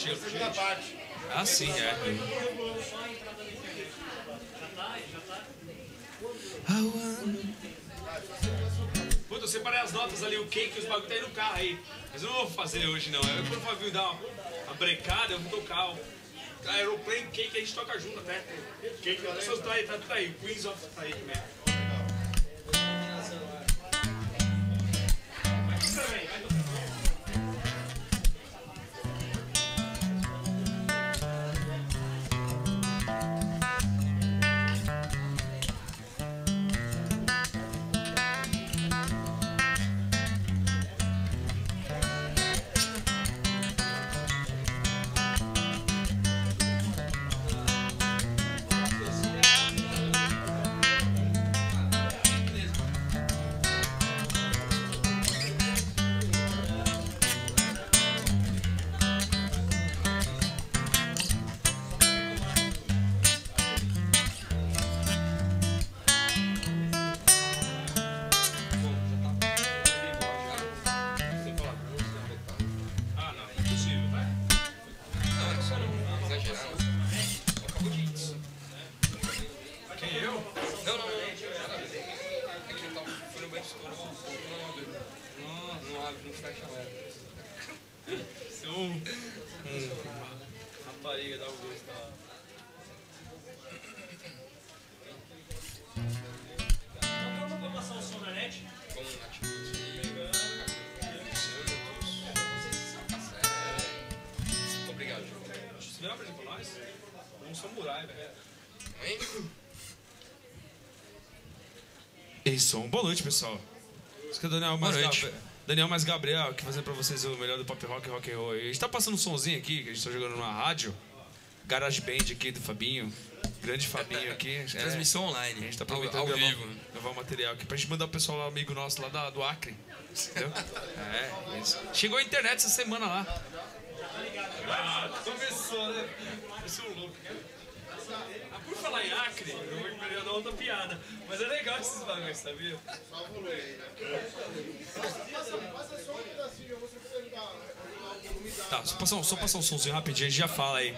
Segunda parte. Ah, sim, é. Puta, eu separei as notas ali, o cake, os bagulho tá aí no carro aí. Mas eu não vou fazer hoje não. Eu, quando o Fabinho dá uma brecada, eu vou tocar o Aeroplane Cake, a gente toca junto até. Cake, as pessoas tá aí, tá tudo aí. Queens of tá aí também. Rapariga da Augusta lá. Então vamos passar o som na net? Como na obrigado. Você lembra de nós? Um samurai, velho. Ei, som. Boa noite, pessoal. Isso que é o Daniel mais Gabriel, aqui fazendo pra vocês o melhor do pop rock e rock and roll. A gente tá passando um somzinho aqui, que a gente tá jogando numa rádio. Garage Band aqui do Fabinho. Grande Fabinho aqui. Transmissão online. A gente tá aproveitando ao vivo. Gravar o material aqui pra gente mandar o pessoal lá, amigo nosso lá do Acre. Entendeu? É, isso. Chegou a internet essa semana lá. Começou, né? Começou louco. Por falar em Acre, eu vou querer dar outra piada. Mas é legal esses bagulhos, sabia? Só o volume aí, né? Passa só um pedacinho, eu vou perguntar o volume da... Tá, só passar um somzinho rapidinho, a gente já fala aí.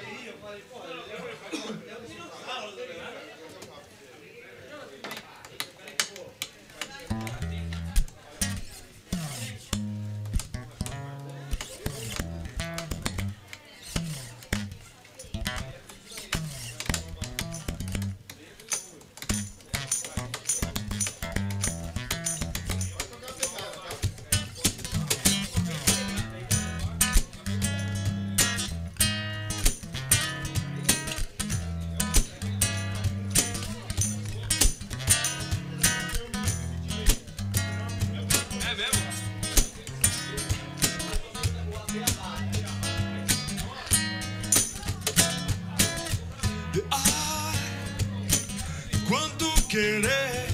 Querer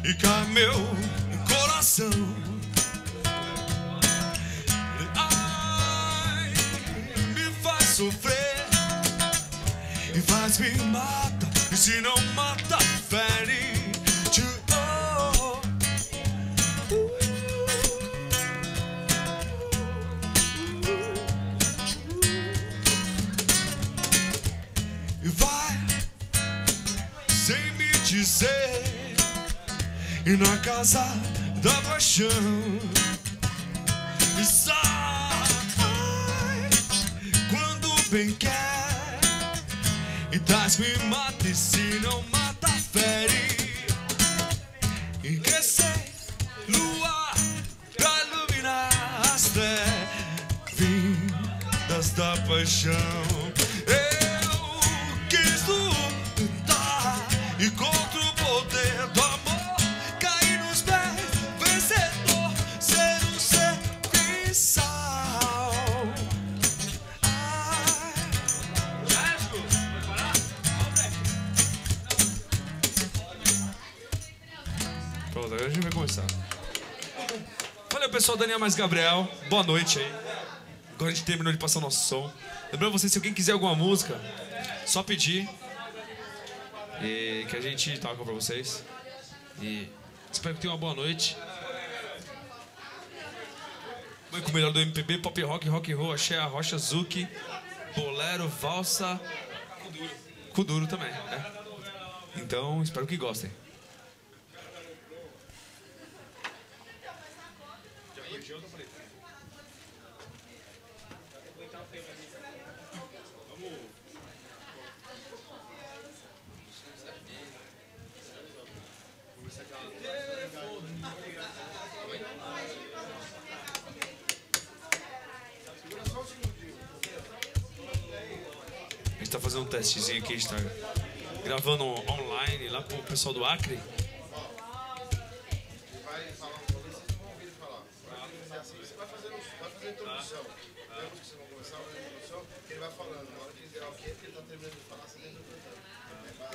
e cá meu coração. Ai, me faz sofrer e faz me mata. E se não mata, fere. E vai sem me dizer, e na casa da paixão e sai quando bem quer, e traz me mata, e se não mata, fere. E crescer lua pra iluminar as trevindas da paixão. E contra o poder do amor, cair nos pés, vencedor, ser um serviçal. Pode parar? Pronto, agora a gente vai começar. Valeu, pessoal, Daniel mais Gabriel. Boa noite aí. Agora a gente terminou de passar o nosso som. Lembrando vocês, se alguém quiser alguma música, só pedir. E que a gente toca pra vocês. E espero que tenham uma boa noite. Vamos com o melhor do MPB, pop rock, rock and roll, axé, arrocha, zouk, bolero, valsa, kuduro também, né? Então, espero que gostem. A gente tá fazendo um testezinho aqui, a gente tá gravando online lá pro pessoal do Acre. Vai falar um pouco, vocês vão ouvir ele falar. Você vai fazer a introdução. Lembra que vocês vão começar a introdução? Que ele vai falando. Na hora que ele der o quê? Porque ele tá terminando de falar, você dentro do cantando. É pra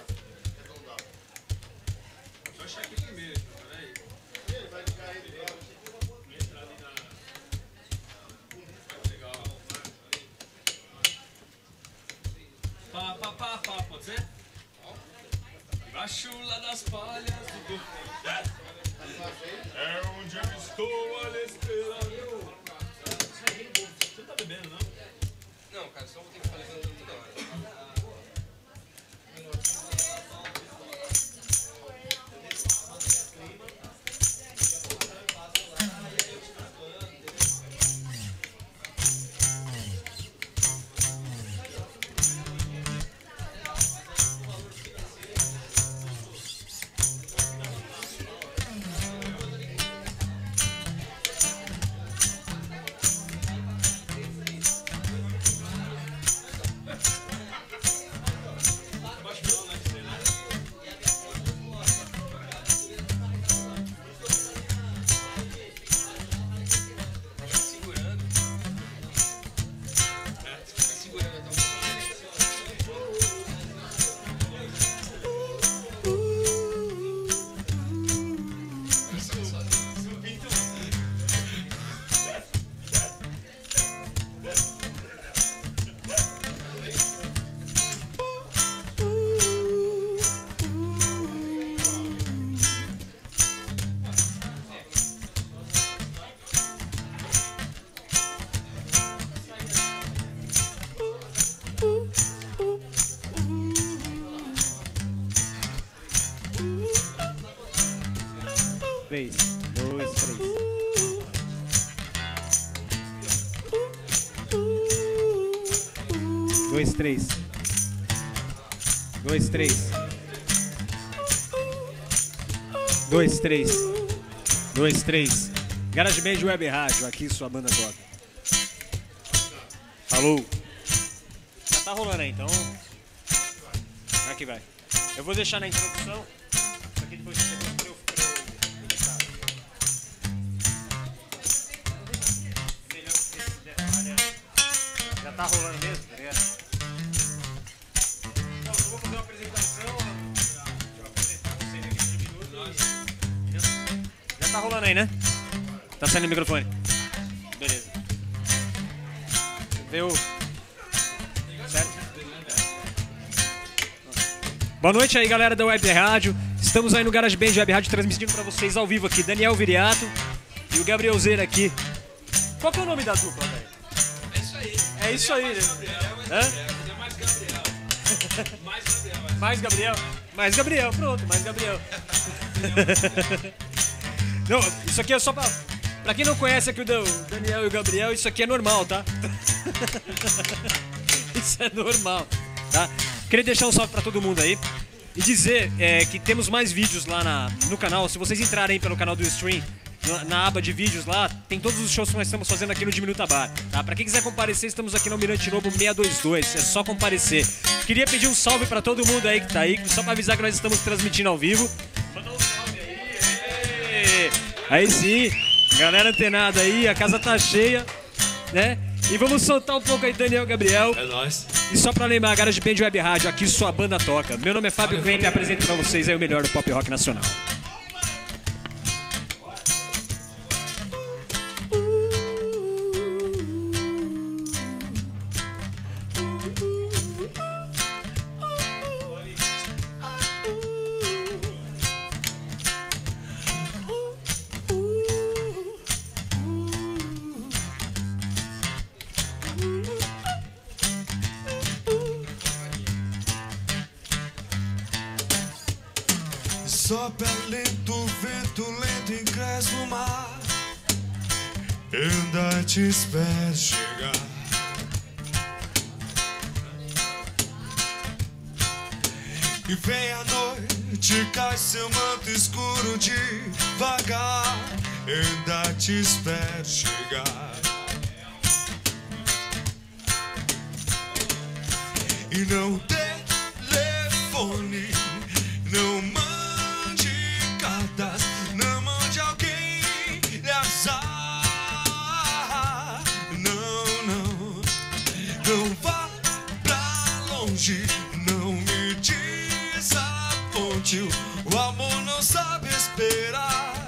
arredondar. Deixa eu achar aqui primeiro, peraí. Ele vai ligar ele lá. Pá, pode ser? Embaixo lá das palhas do... É onde eu estou a lhe esperar. Você não tá bebendo, não? Não, cara, só vou ter que ficar levantando toda hora. Três, dois, três. Dois, três. Dois, três. Dois, três. Dois, três. GarageBand Web Rádio, aqui sua banda toca. Alô? Já tá rolando aí, então. Aqui vai. Eu vou deixar na introdução. Isso aqui depois você tem pra eu editar. Melhor que esse detalhe. Já tá rolando mesmo, tá ligado? Então, eu vou fazer uma apresentação. Deixa eu apresentar vocês aqui de minutos. Já tá rolando aí, né? Tá saindo o microfone. Beleza. Viu? Certo? Boa noite aí, galera da Web Rádio. Estamos aí no GarageBand Web Rádio transmitindo pra vocês ao vivo aqui. Daniel Viriato e o Gabriel Zeira aqui. Qual que é o nome da dupla, velho? É isso aí. É isso aí, né? Hã? É mais Gabriel. Mais Gabriel. Mais Gabriel? Mais Gabriel, pronto, mais Gabriel. Não, isso aqui é só pra quem não conhece aqui o Daniel e o Gabriel, isso aqui é normal, tá? Isso é normal, tá? Queria deixar um salve pra todo mundo aí e dizer que temos mais vídeos lá no canal. Se vocês entrarem pelo canal do Stream, na aba de vídeos lá, tem todos os shows que nós estamos fazendo aqui no Diminuta Bar, tá? Pra quem quiser comparecer, estamos aqui no Almirante Lobo 622, é só comparecer. Queria pedir um salve pra todo mundo aí que tá aí, só pra avisar que nós estamos transmitindo ao vivo. Manda um salve aí, aí sim, galera antenada aí, a casa tá cheia, né? E vamos soltar um pouco aí, Daniel e Gabriel. É nóis. E só pra lembrar, GarageBand Web Rádio, aqui sua banda toca. Meu nome é Fábio Vem e apresento pra vocês aí o melhor do pop rock nacional. Sopra lento o vento, lento encresce o mar. Eu ainda te espero chegar. E vem a noite, cai seu manto escuro devagar. Eu ainda te espero chegar. E não telefone, não mande cartas na mão de alguém lhe avisar. Não, não, não vá pra longe, não me desaponte. O amor não sabe esperar.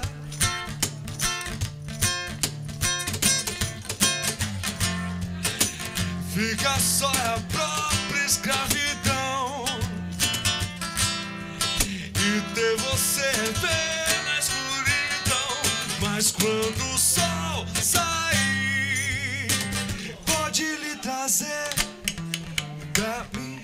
Fica só a própria escravidão. E ter você ver na escuridão. Mas quando o sol sair, pode lhe trazer pra mim.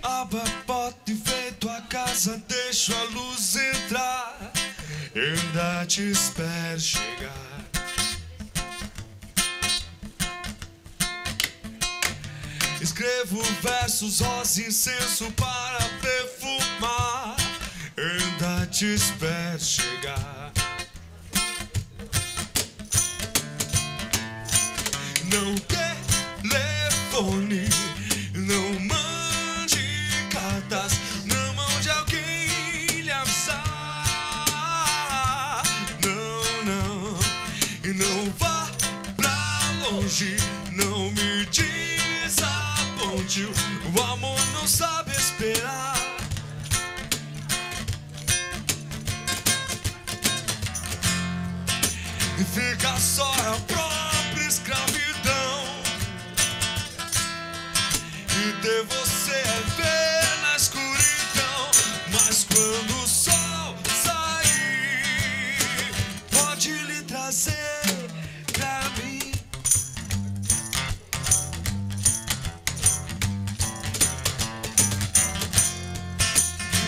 Abra a porta e vem tua casa, deixa a luz entrar. Eu ainda te espero chegar. Escrevo versos, rosa, incenso para perfumar. Eu ainda te espero chegar. Não telefone, não mande cartas na mão de alguém lhe avisar. Não, não, e não vá pra longe, não me desaponte. O amor não sabe esperar. E fica só a própria escravidão. E ter você é ver na escuridão. Mas quando o sol sair, pode lhe trazer pra mim.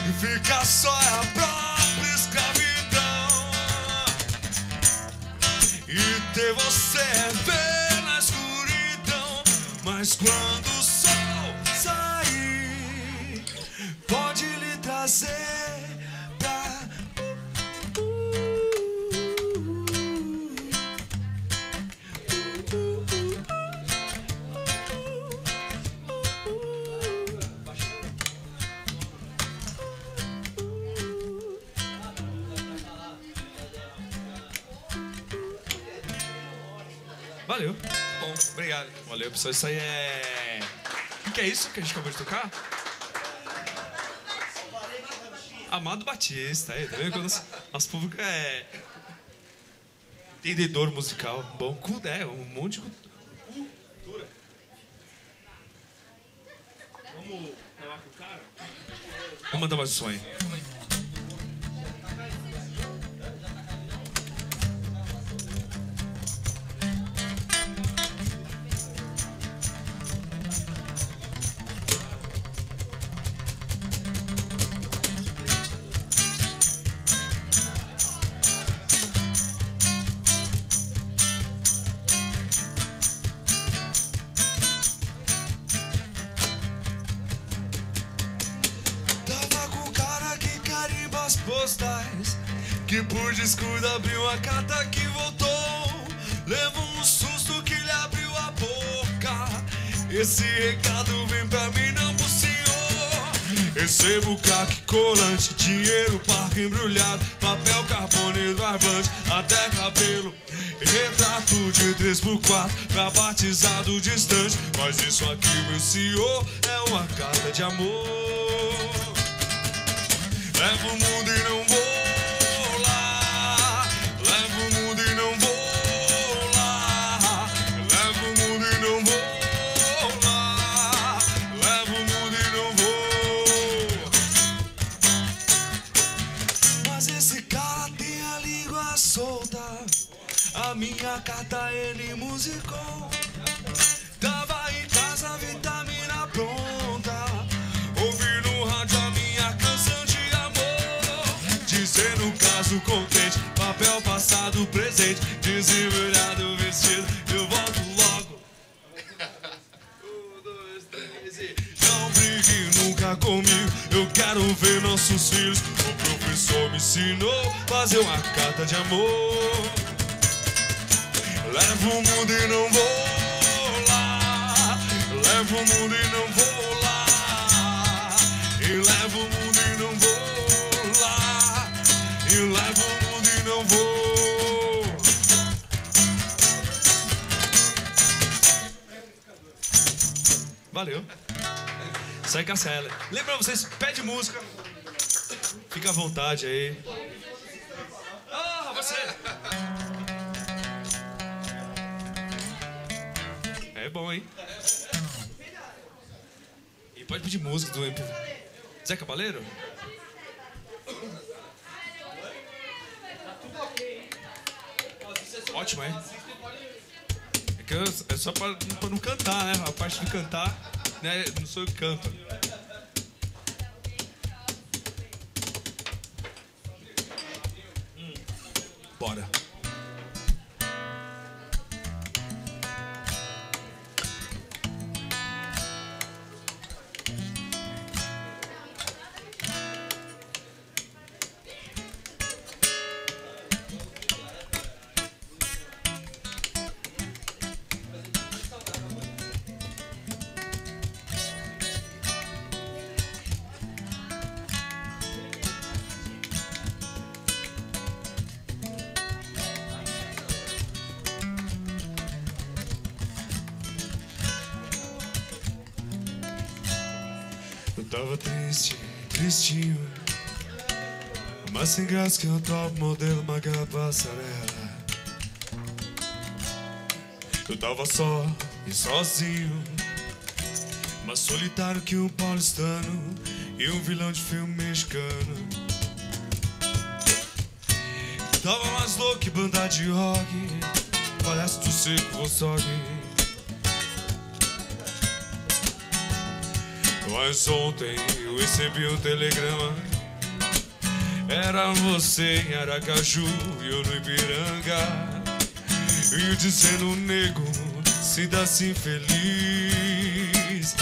E fica só a própria escravidão. E ter você é ver na escuridão. Mas quando o sol sair, pode lhe trazer pra... Valeu. Bom, obrigado. Valeu, pessoal. Isso aí é... O que é isso que a gente acabou de tocar? Amado Batista. Aí, tá vendo? Nosso público é... entendedor musical. Bom, é um monte de cultura. Vamos falar com o cara? Vamos mandar mais um som aí. Postais, que por descuido abriu a carta que voltou. Levou um susto que lhe abriu a boca. Esse recado vem pra mim, não pro senhor. Recebo caque, colante, dinheiro, parque embrulhado, papel carbono, barbante, até cabelo. Retrato de 3x4 pra batizado distante. Mas isso aqui, meu senhor, é uma carta de amor. Levo o mundo e não vou lá. Levo o mundo e não vou lá. A minha carta ele musicou. Tava em casa, vitamina pronta. Ouvi no rádio a minha canção de amor, dizendo um caso contente, papel passado, presente, desembrulhado, vestido, eu volto logo. 1, 2, 3 e... Não brigue nunca comigo, eu quero ver nossos filhos. O professor me ensinou a fazer uma carta de amor. Levo o mundo e não vou lá. Levo o mundo e não vou lá. E levo o mundo e não vou lá. E levo o mundo e não vou. Valeu. Sai Cassiela. Lembrando vocês, pede música. Fica à vontade aí. Ah, você. É bom, hein? E pode pedir música do MP. Zé Cabaleiro? Ótimo, hein? É que é só pra não cantar, né? A parte de cantar, né? Não sou eu que canto. Bora. Eu tava triste, tristinho, mas sem graça que eu top modelo maga passarela. Eu tava só e sozinho, mas solitário que um paulistano e um vilão de filme mexicano. Tava mais louco que banda de rock, palhaço do circo Vostok. Mas ontem eu recebi um telegrama. Era você em Aracaju e eu no Ipiranga. E dizendo, nego, sinta-se feliz.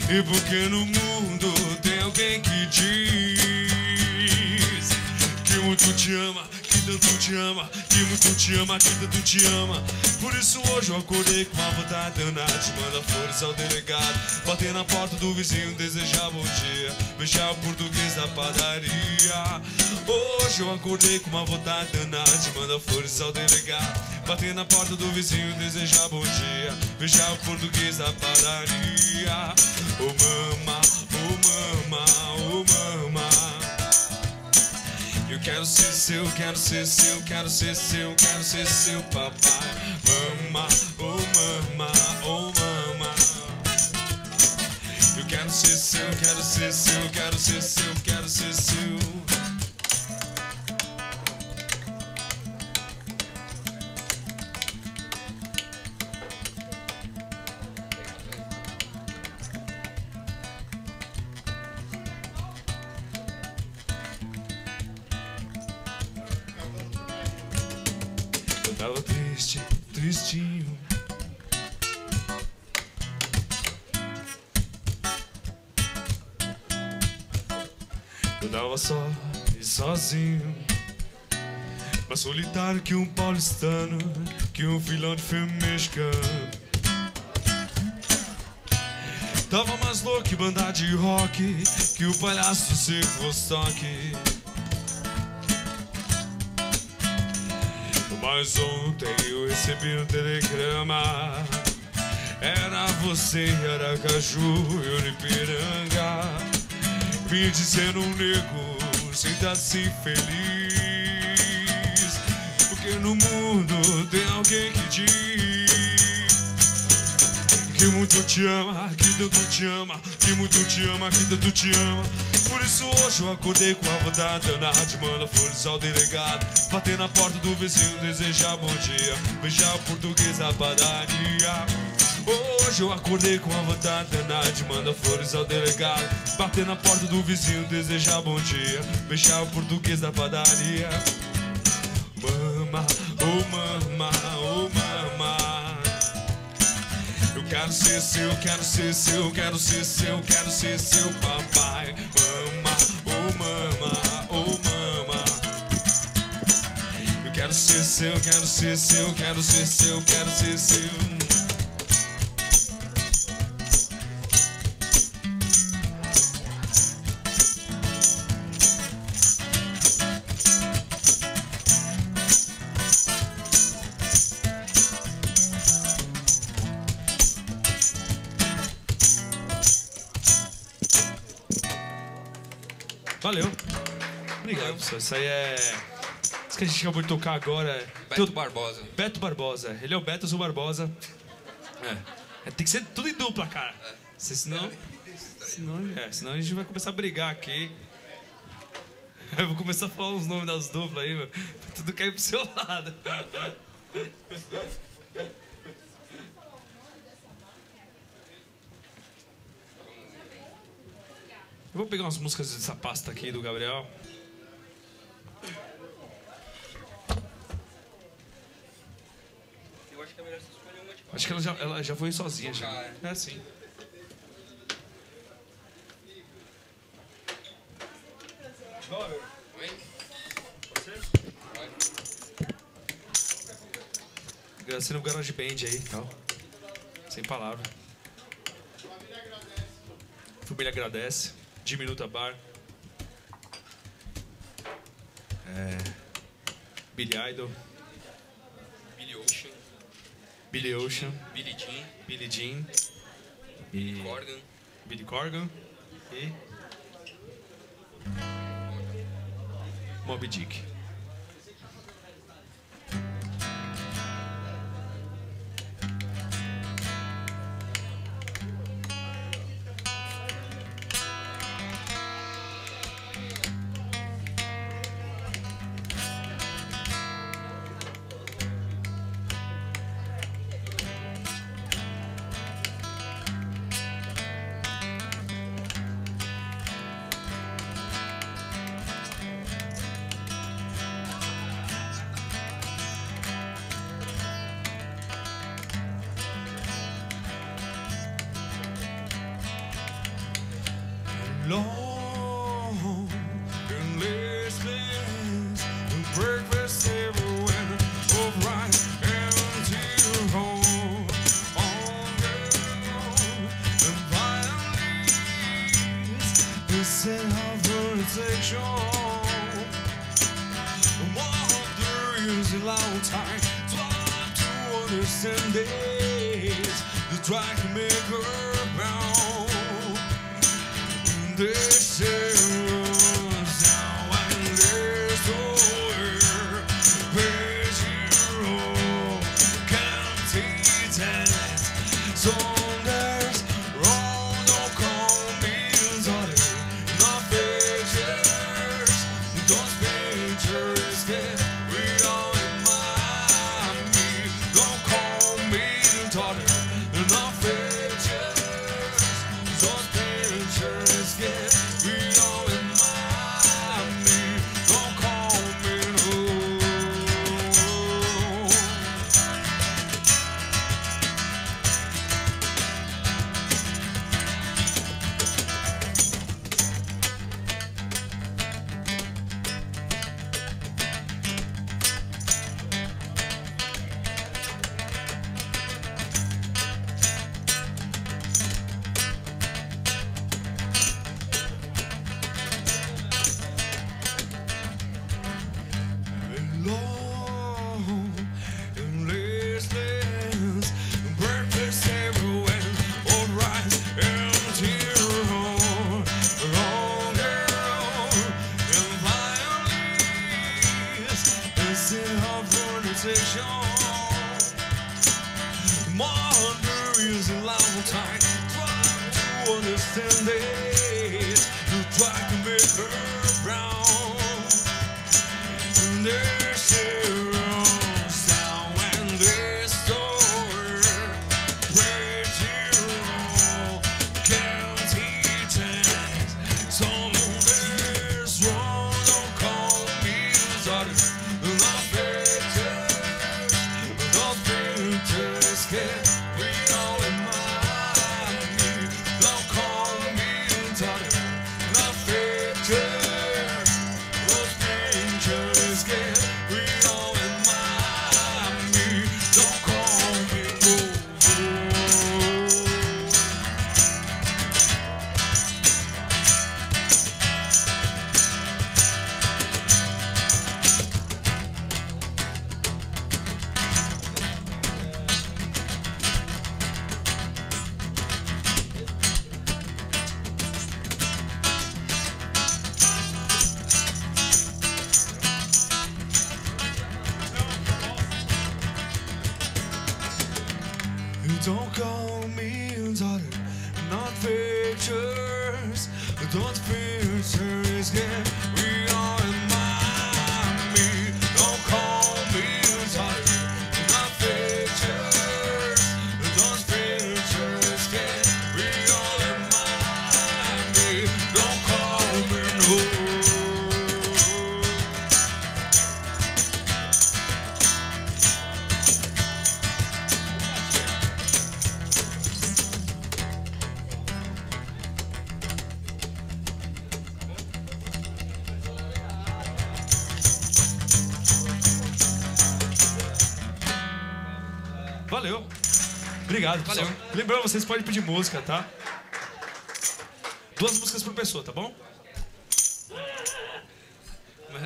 E porque no mundo tem alguém que diz que muito te ama, que tanto te ama, que muito te ama, que tanto te ama. Por isso hoje eu acordei com uma vontade danada de mandar flores ao delegado, bater na porta do vizinho, desejar bom dia, beijar o português da padaria. Hoje eu acordei com uma vontade danada de mandar flores ao delegado, bater na porta do vizinho, desejar bom dia, beijar o português da padaria. Oh mama, oh mama, oh mama, eu quero ser seu, quero ser seu, quero ser seu, quero ser seu papai. Mama, oh mama, oh mama, eu quero ser seu, quero ser seu, quero ser seu, quero ser seu. Eu tava triste, tristinho, eu tava só e sozinho, mais solitário que um paulistano, que um filão de filme mexicano. Tava mais louco que banda de rock, que o palhaço do circo Vostok. Mas ontem eu recebi um telegrama. Era você em Aracaju, eu no Ipiranga, me dizendo, nego, sinta-se feliz, porque no mundo tem alguém que diz que muito te ama, que tanto te ama, que muito te ama, que tanto te ama. Por isso hoje eu acordei com a vontade danada de mandar flores ao delegado, bater na porta do vizinho, desejar bom dia, beijar o português da padaria. Hoje eu acordei com a vontade danada de mandar flores ao delegado, bater na porta do vizinho, desejar bom dia, beijar o português da padaria. Mama, oh mama, oh mama, eu quero ser seu, quero ser seu, quero ser seu, quero ser seu papai. Mama, oh mama, oh mama, eu quero ser seu, quero ser seu, quero ser seu, quero ser seu. Valeu. Obrigado, pessoal. Isso aí é... Isso que a gente acabou de tocar agora é... Beto Barbosa. Beto Barbosa. Ele é o Beto, eu sou o Barbosa. Tem que ser tudo em dupla, cara. Senão a gente vai começar a brigar aqui. Eu vou começar a falar os nomes das duplas aí, meu. Tudo cair pro seu lado. Eu vou pegar umas músicas dessa pasta aqui do Gabriel. Eu acho que é melhor você escolher uma de Acho que ela já foi sozinha. Já. É, sim. Oi? Agradecendo o Garage Band aí e tal. Sem palavra. Família agradece. Diminuta Bar. Billy Idol. Billy Ocean, Billy Ocean. Billy Jean, Billy Jean. E Corgan. Billy Corgan. E Moby Dick. Long and listless, and breakfast everywhere, both right and till home, on the road, and violins, instead of protection. Wonder is a long time, trying to understand this, the try to make her bound. This is how I live over Pedro County talent. So there's wrong, no comments on it. No pictures, those pictures that we all admire me. Don't call me daughter, no pictures, those pictures. Yeah, we all admire me. Don't call me no. and days you try to make her brown. And there's zero sound and there's store pretty wrong can't eat it. So there's one don't call me sorry. The pictures get real in my need. Don't call me sorry. The pictures, those pictures get real in my need. Don't call me don't call me daughter, not pictures. Don't pictures get real in my me. Don't call me daughter, not pictures. Don't pictures get real in my me. Don't call me no. Valeu. Obrigado, pessoal. Valeu. Lembrando, vocês podem pedir música, tá? 2 músicas por pessoa, tá bom?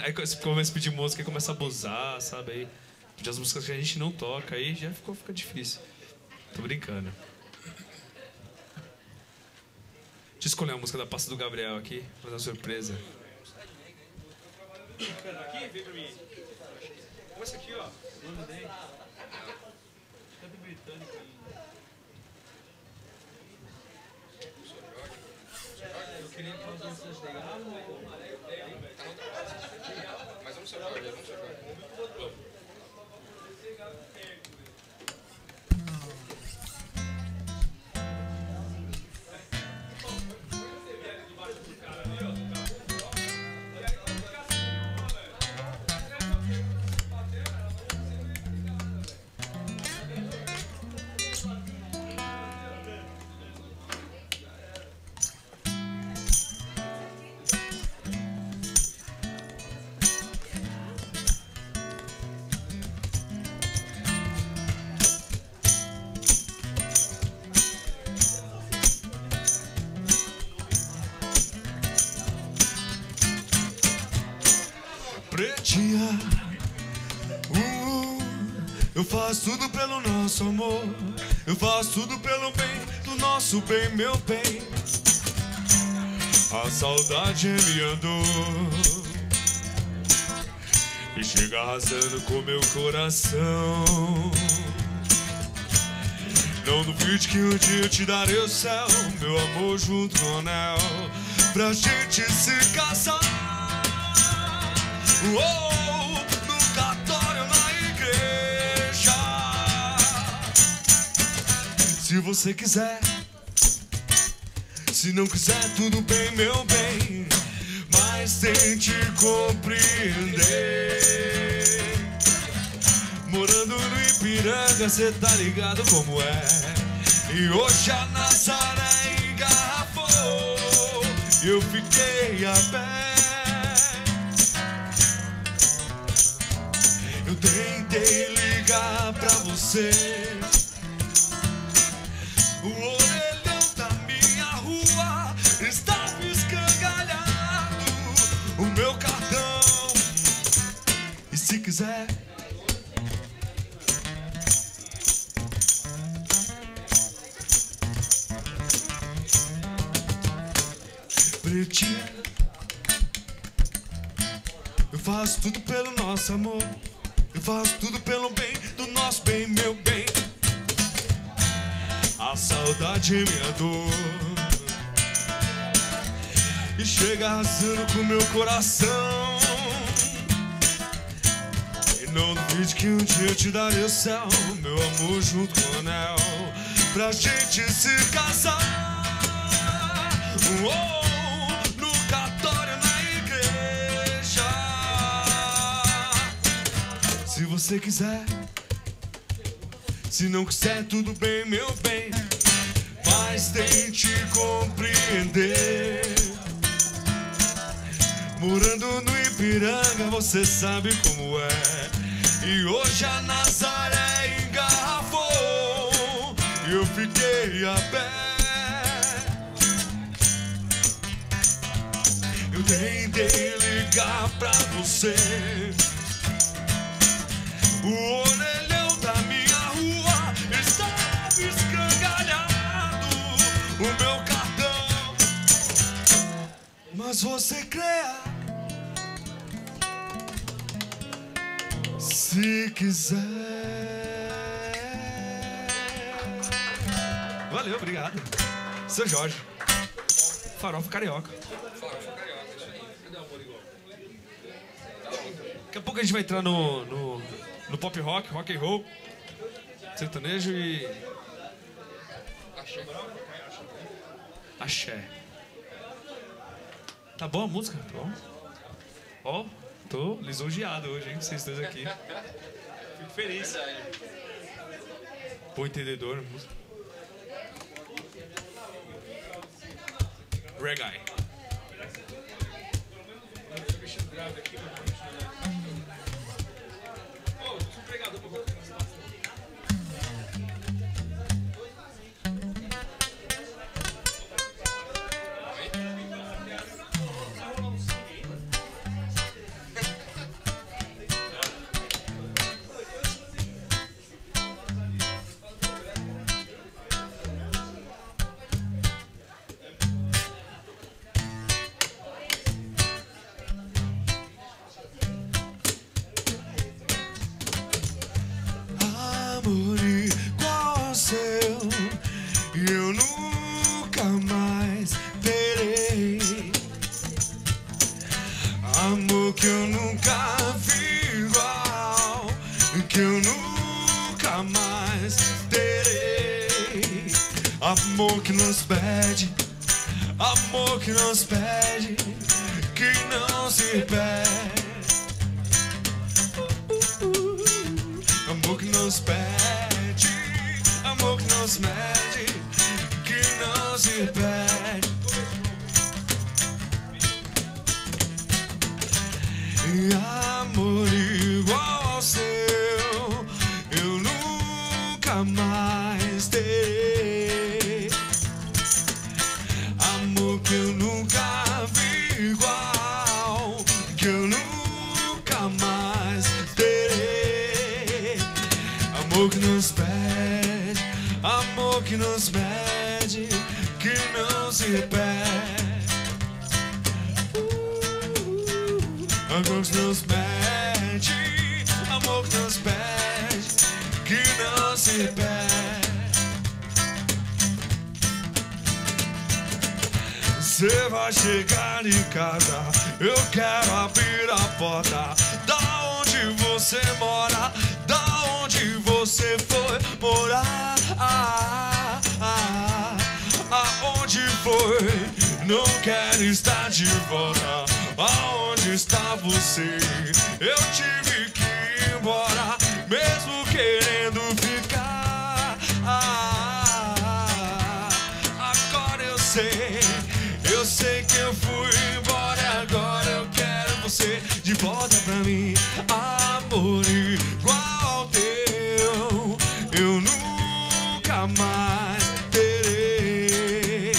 Aí quando você começa a pedir música e começa a abusar, sabe? Aí pedir as músicas que a gente não toca, aí já fica difícil. Tô brincando. Deixa eu escolher a música da pasta do Gabriel aqui, pra dar uma surpresa. Aqui, vem pra mim. Começa aqui, ó. Eu queria que as danças chegaram. Mas vamos ser Jorge, vamos ser Jorge. Pretinha, eu faço tudo pelo nosso amor. Eu faço tudo pelo bem do nosso bem, meu bem. A saudade me andou e chega arrasando com meu coração. Não duvide que um dia eu te darei o céu, meu amor junto com o anel, pra gente se casar. No cartório, na igreja. Se você quiser, se não quiser, tudo bem, meu bem, mas tente compreender. Morando no Ipiranga, cê tá ligado como é. E hoje a Nazaré engarrafou e eu fiquei a pé. Eu tentei ligar pra você, o orelhão da minha rua estava escangalhado, o meu cartão. E se quiser, pretinha, eu faço tudo pelo nosso amor. Eu faço tudo pelo bem do nosso bem, meu bem. A saudade me adora e chega arrasando com meu coração. E não duvide que um dia eu te darei o céu, meu amor junto com o anel, pra gente se casar. No cartório, na igreja. Se você quiser, se não quiser, tudo bem, meu bem, mas tente compreender. Morando no Ipiranga, você sabe como é. E hoje a Nazaré engarrafou e eu fiquei a pé. Eu tentei ligar pra você, o orelhão da minha rua estava escangalhado, o meu cartão. Mas você creia, se quiser. Valeu, obrigado. Seu Jorge. Farofa carioca. Daqui a pouco a gente vai entrar no pop rock, rock and roll, sertanejo e... axé. Tá bom a música? Tá bom? Ó, tô lisonjeado hoje, hein? Vocês dois aqui. Fico feliz. Bom entendedor, música. Reggae. Amor igual ao seu eu nunca mais terei. Amor que eu nunca vi igual, que eu nunca mais terei. Amor que nos pede, amor que nos pede, que não se perde. Amor que nos pede, amor que nos mede, que não se perde. E amor igual ao seu eu nunca mais terei. Amor que eu nunca vi igual, que eu nunca mais terei. Amor que nos pede, amor que nos mede, que não se perde. Amor que nos pede, amor que nos pede, que não se perde. Você vai chegar em casa, eu quero abrir a porta. Da onde você mora, da onde você foi morar, aonde foi, não quero estar de volta. Aonde está você? Eu tive que ir embora, mesmo querendo ficar. Agora eu sei que eu fui embora. Agora eu quero você de volta pra mim. Amor igual ao teu eu nunca mais terei.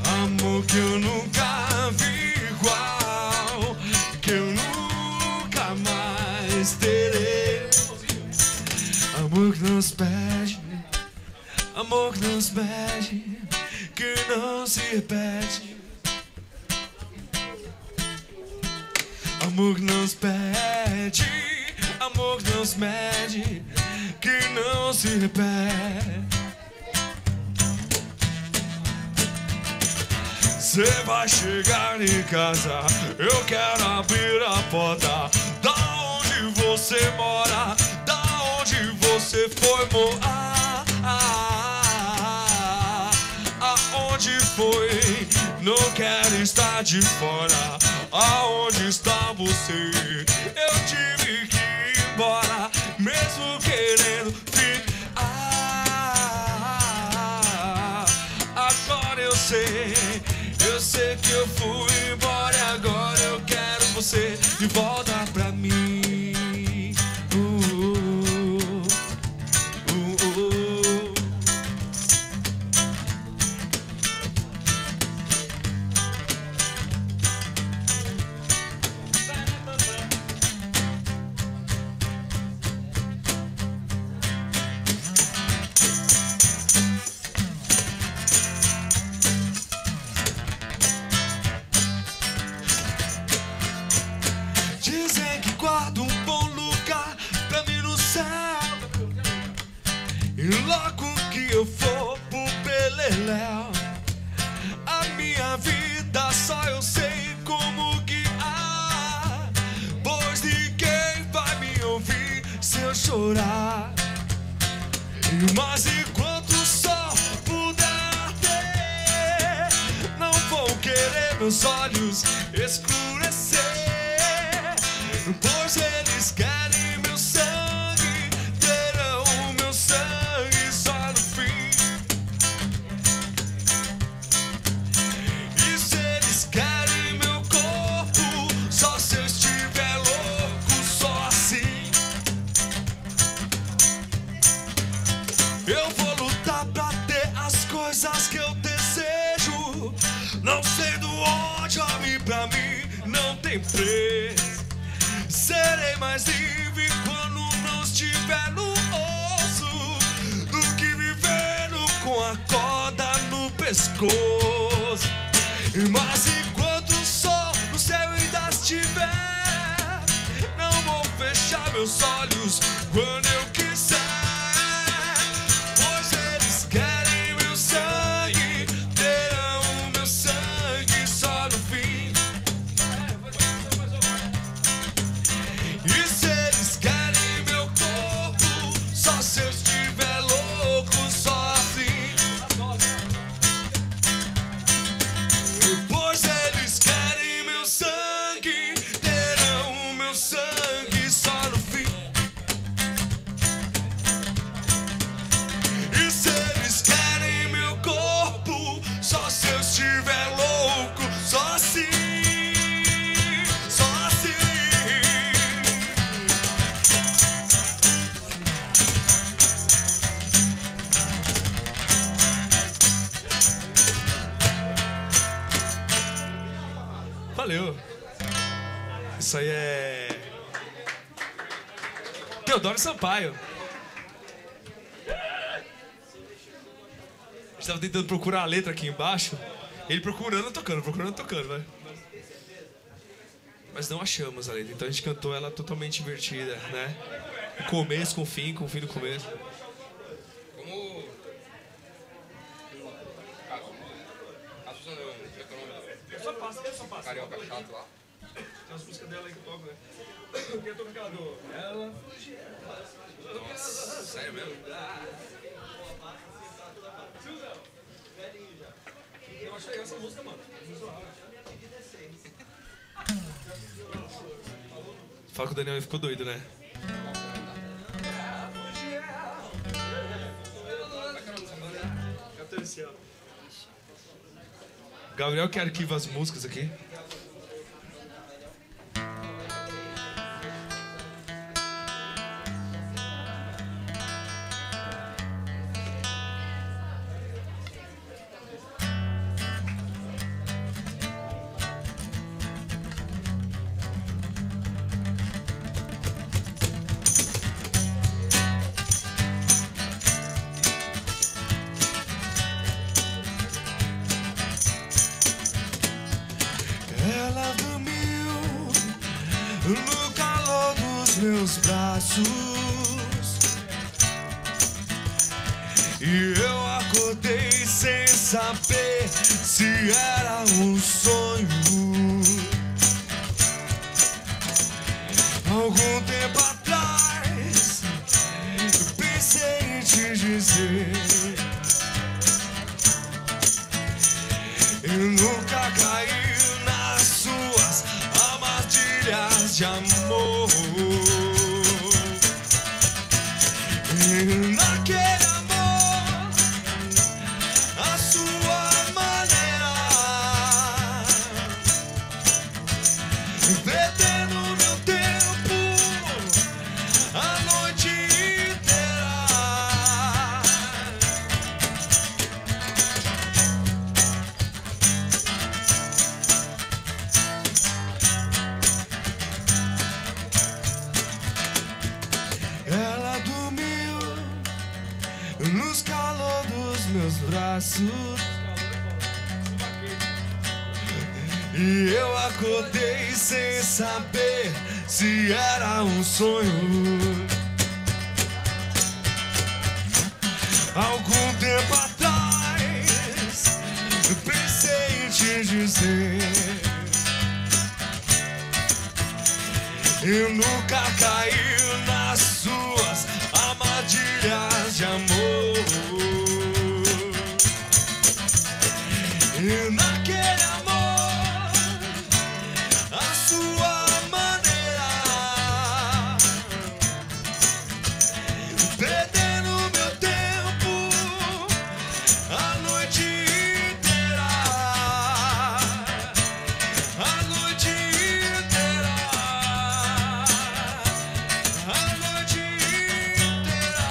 Amor que eu nunca vi igual, que eu nunca mais terei. Amor que nos pede, amor que nos pede, que não se repete. Amor que nos pede, amor que nos mede, que não se repete. você vai chegar em casa, eu quero abrir a porta. Da onde você mora, da onde você foi morar, aonde foi, não quero estar de fora. Aonde está você? Eu tive que ir embora, mesmo querendo ficar. Agora eu sei que eu fui embora e agora eu quero você de volta pra mim. Dizem que guarda um bom lugar pra mim no céu, e logo que eu for pro beleléu, a minha vida só eu sei como guiar, pois ninguém vai me ouvir se eu chorar. Mas enquanto o sol puder ter, não vou querer meus olhos escurecer, pois eles querem meu sangue, terão meu sangue só no fim. E se eles querem meu corpo, só se eu estiver louco, só assim. Eu vou lutar pra ter as coisas que eu desejo, não sei do onde, olhe pra mim, não tem preço. Serei mais livre quando não estiver no osso, do que vivendo com a corda no pescoço. Mas enquanto o sol no céu ainda estiver, não vou fechar meus olhos quando eu quiser, pois eles querem meu sangue, terão meu sangue só no fim. E se eles querem meu corpo, só se eu estiver louco, só assim. Pois eles querem meu sangue, terão meu sangue só no fim. E se eles querem meu corpo, só se eu estiver louco, só assim. Só assim. Valeu. Isso aí é Teodoro Sampaio. A gente tava tentando procurar a letra aqui embaixo. Ele procurando, tocando, vai. Mas não achamos a letra, então a gente cantou ela totalmente invertida, né? O começo com o fim do começo. Como... A Suzana, Só passa. carioca chato lá. Tem umas músicas dela aí que eu toco, né? Eu queria tocar aquela do... Ela... Nossa, sério mesmo? Eu achei essa música, mano. Fala que o Daniel ficou doido, né? Gabriel que arquiva as músicas aqui. Ela dormiu no calor dos meus braços e eu acordei sem saber se era um sonho. Algum tempo atrás eu pensei em te dizer, eu nunca caí nas suas armadilhas de amor. E naquele amor, a sua maneira, perdendo meu tempo a noite inteira. Ela dormiu nos calor dos meus braços e eu acordei sem saber se era um sonho. Algum tempo atrás eu pensei em te dizer, eu nunca caí nas suas armadilhas de amor. E naquele amor, a sua maneira, perdendo meu tempo a noite inteira, a noite inteira, a noite inteira.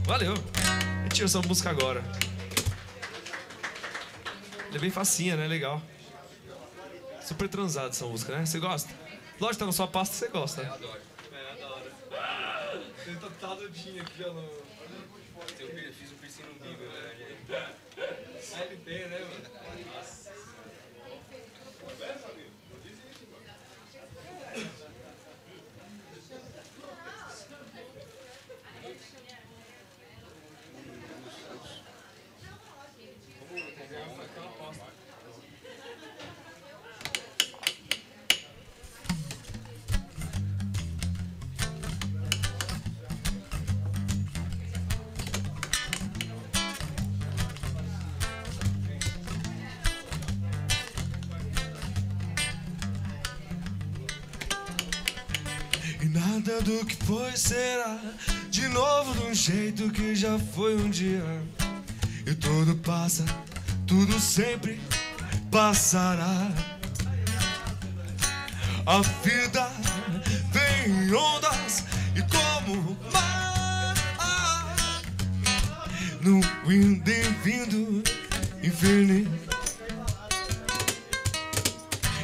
Valeu. A gente tira essa música agora. Ele é bem facinha, né? Legal. Super transado essa música, né? Você gosta? Lógico, tá na sua pasta, você gosta. Adoro. É, da hora. Ele tá tadinho aqui, ó. Eu fiz um piercing no umbigo, né? Ah, ele tem, né, mano? E nada do que foi será de novo de um jeito que já foi um dia. E tudo passa, tudo sempre passará. A vida vem em ondas e como mar, no indo e vindo infinito.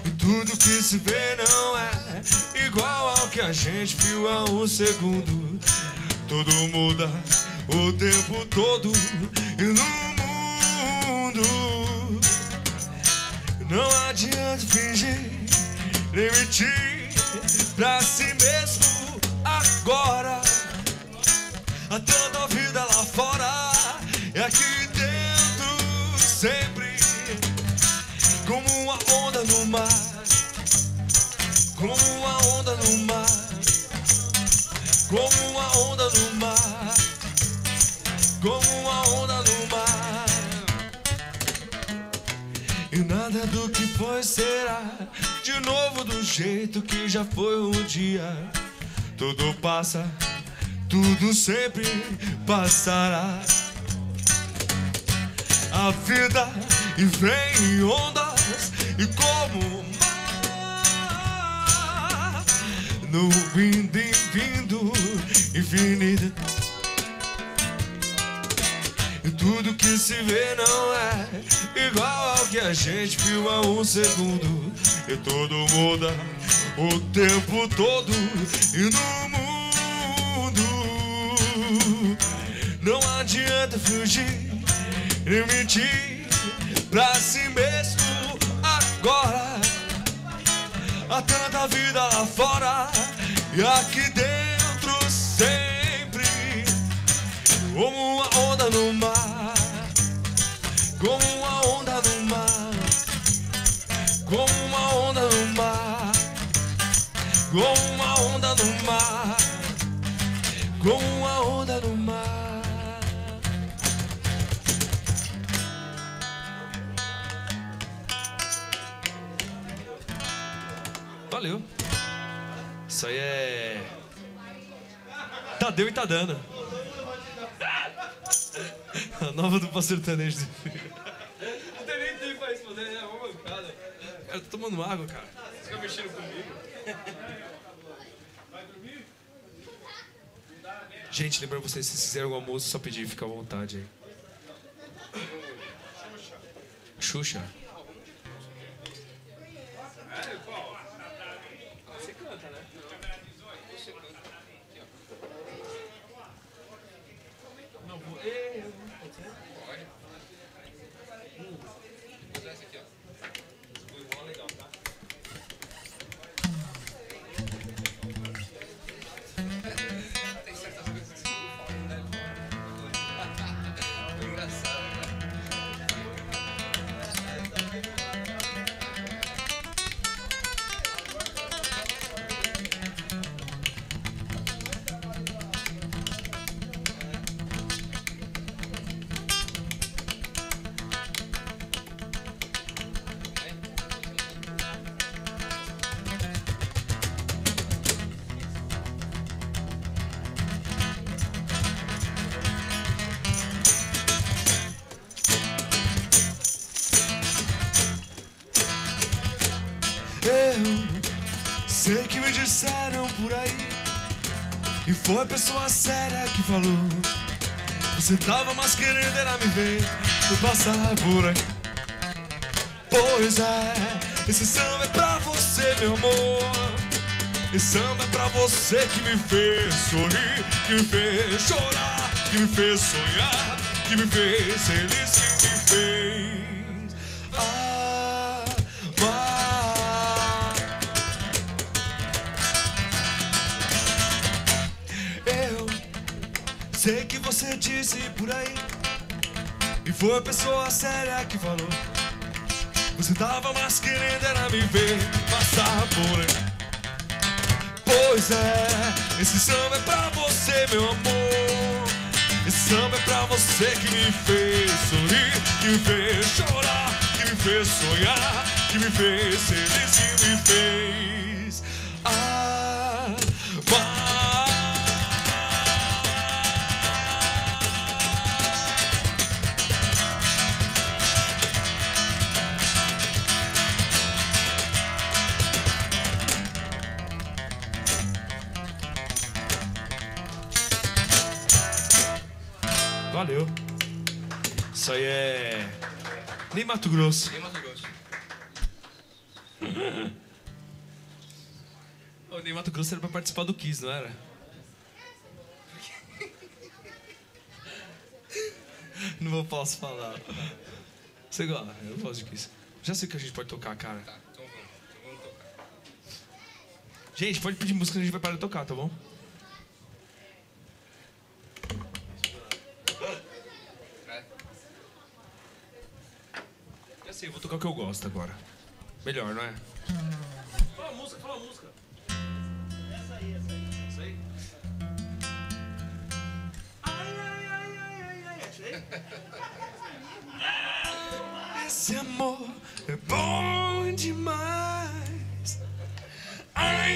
E tudo que se vê não é igual ao que a gente viu há um segundo. Tudo muda o tempo todo e no mundo não adianta fingir, nem mentir pra si mesmo agora. Há tanta vida lá fora e aqui dentro sempre como uma onda no mar. Como uma onda no mar, como uma onda no mar, como uma onda no mar. E nada do que foi será de novo do jeito que já foi um dia. Tudo passa, tudo sempre passará. A vida e vem em ondas e como no indo e vindo infinito. E tudo que se vê não é igual ao que a gente viu há um segundo. E tudo muda o tempo todo e no mundo não adianta fugir nem mentir pra si mesmo agora. Há tanta vida lá fora e aqui dentro sempre como uma onda no mar, com uma onda no mar, com uma onda no mar. Valeu. Isso aí é Tadeu e Tadana. A nova do Pastor Sertanejo. Não tem nem tempo pra responder, é uma mancada. Cara, tô tomando água, cara. Você fica mexendo comigo? Gente, lembrando vocês, se vocês quiserem alguma música, só pedir, fica à vontade aí. Xuxa. É, qual? Você canta, né? Você canta. Aqui, ó. Não vou. Pode. Vou usar essa aqui, ó. Foi bom, legal, tá? Tem certas coisas que você não fala, né? Foi engraçado, né? Eu sei que me disseram por aí, e foi a pessoa séria que falou. Você tava mais querendo era me ver e passar por aí. Pois é, esse samba é pra você, meu amor. Esse samba é pra você que me fez sorrir, que me fez chorar, que me fez sonhar, que me fez feliz, que me fez amar. Eu sei que você disse por aí, e foi a pessoa séria que falou. Você tava mais querendo era me ver passar por aí. Pois é, esse samba é pra você, meu amor. Esse samba é pra você que me fez sorrir, que me fez chorar, que me fez sonhar, que me fez feliz, que me fez amar. Valeu. Isso aí é nem Mato Grosso. Nem Mato Grosso. O Ney Mato Grosso era pra participar do Kiss, não era? Não posso falar. Você gosta? Eu gosto de Kiss. Já sei o que a gente pode tocar, cara. Tá, então vamos tocar. Gente, pode pedir música que a gente vai parar de tocar, tá bom? Já sei, eu vou tocar o que eu gosto agora. Melhor, não é? Fala a música, fala a música. Essa aí. Esse amor é bom demais. Ai,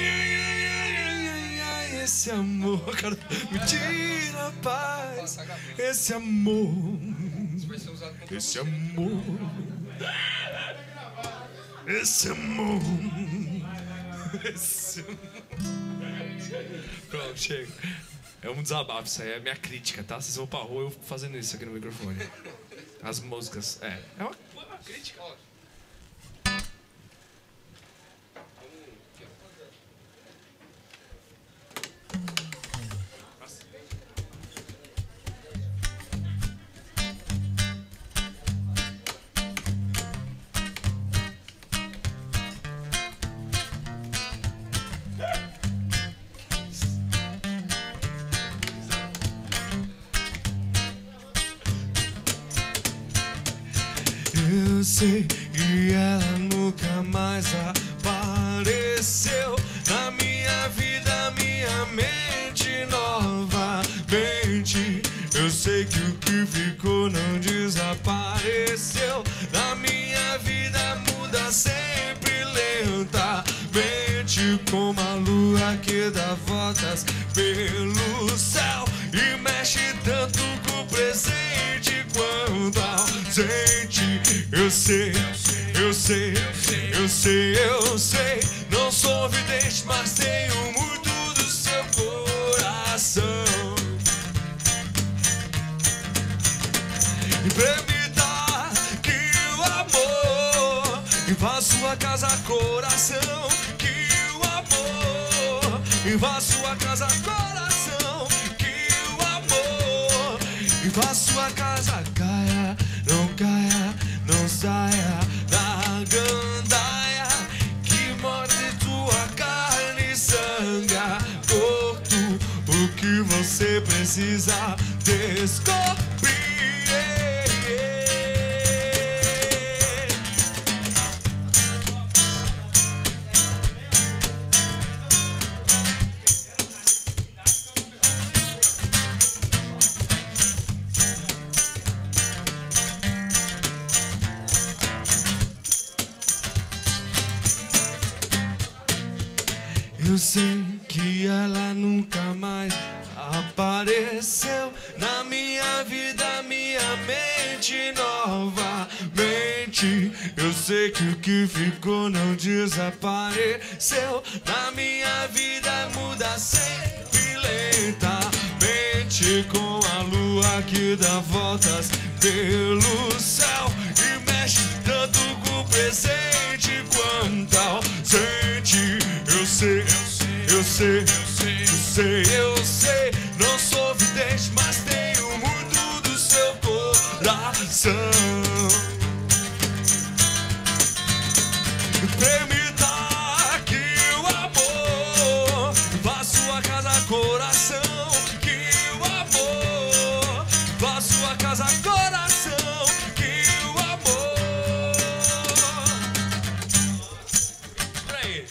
esse amor, cara, me tira a paz. Esse amor, Vai ser usado contra esse você. amor, esse amor, esse amor. Pronto, chega. É um desabafo, isso aí é minha crítica, tá? Vocês vão pra rua eu fico fazendo isso aqui no microfone. As músicas, é uma crítica. Ó, Eu sei que ela nunca mais apareceu na minha ficou não desapareceu. Na minha vida muda sempre lentamente, como a lua que dá voltas pelo céu e mexe tanto com o presente quanto ausente. Eu sei, eu sei, eu sei, eu sei. Não sou vidente, mas tenho muito do seu coração. E permita que o amor invada sua casa, coração. Que o amor invada sua casa, coração. Que o amor invada sua casa. Caia, não caia, não saia da gandaia que morde tua carne e sangra corpo. O que você precisa descobrir. Eu sei que ela nunca mais apareceu na minha vida, minha mente novamente. Eu sei que o que ficou não desapareceu. Na minha vida muda sempre lentamente, com a lua que dá voltas pelo céu e mexe tanto com o presente quanto ausente. Eu sei, eu sei, eu sei, eu sei. Não sou vidente, mas tenho muito do seu coração. Permita que o amor vá sua casa, coração. Que o amor vá sua casa, coração. Que o amor. Peraí.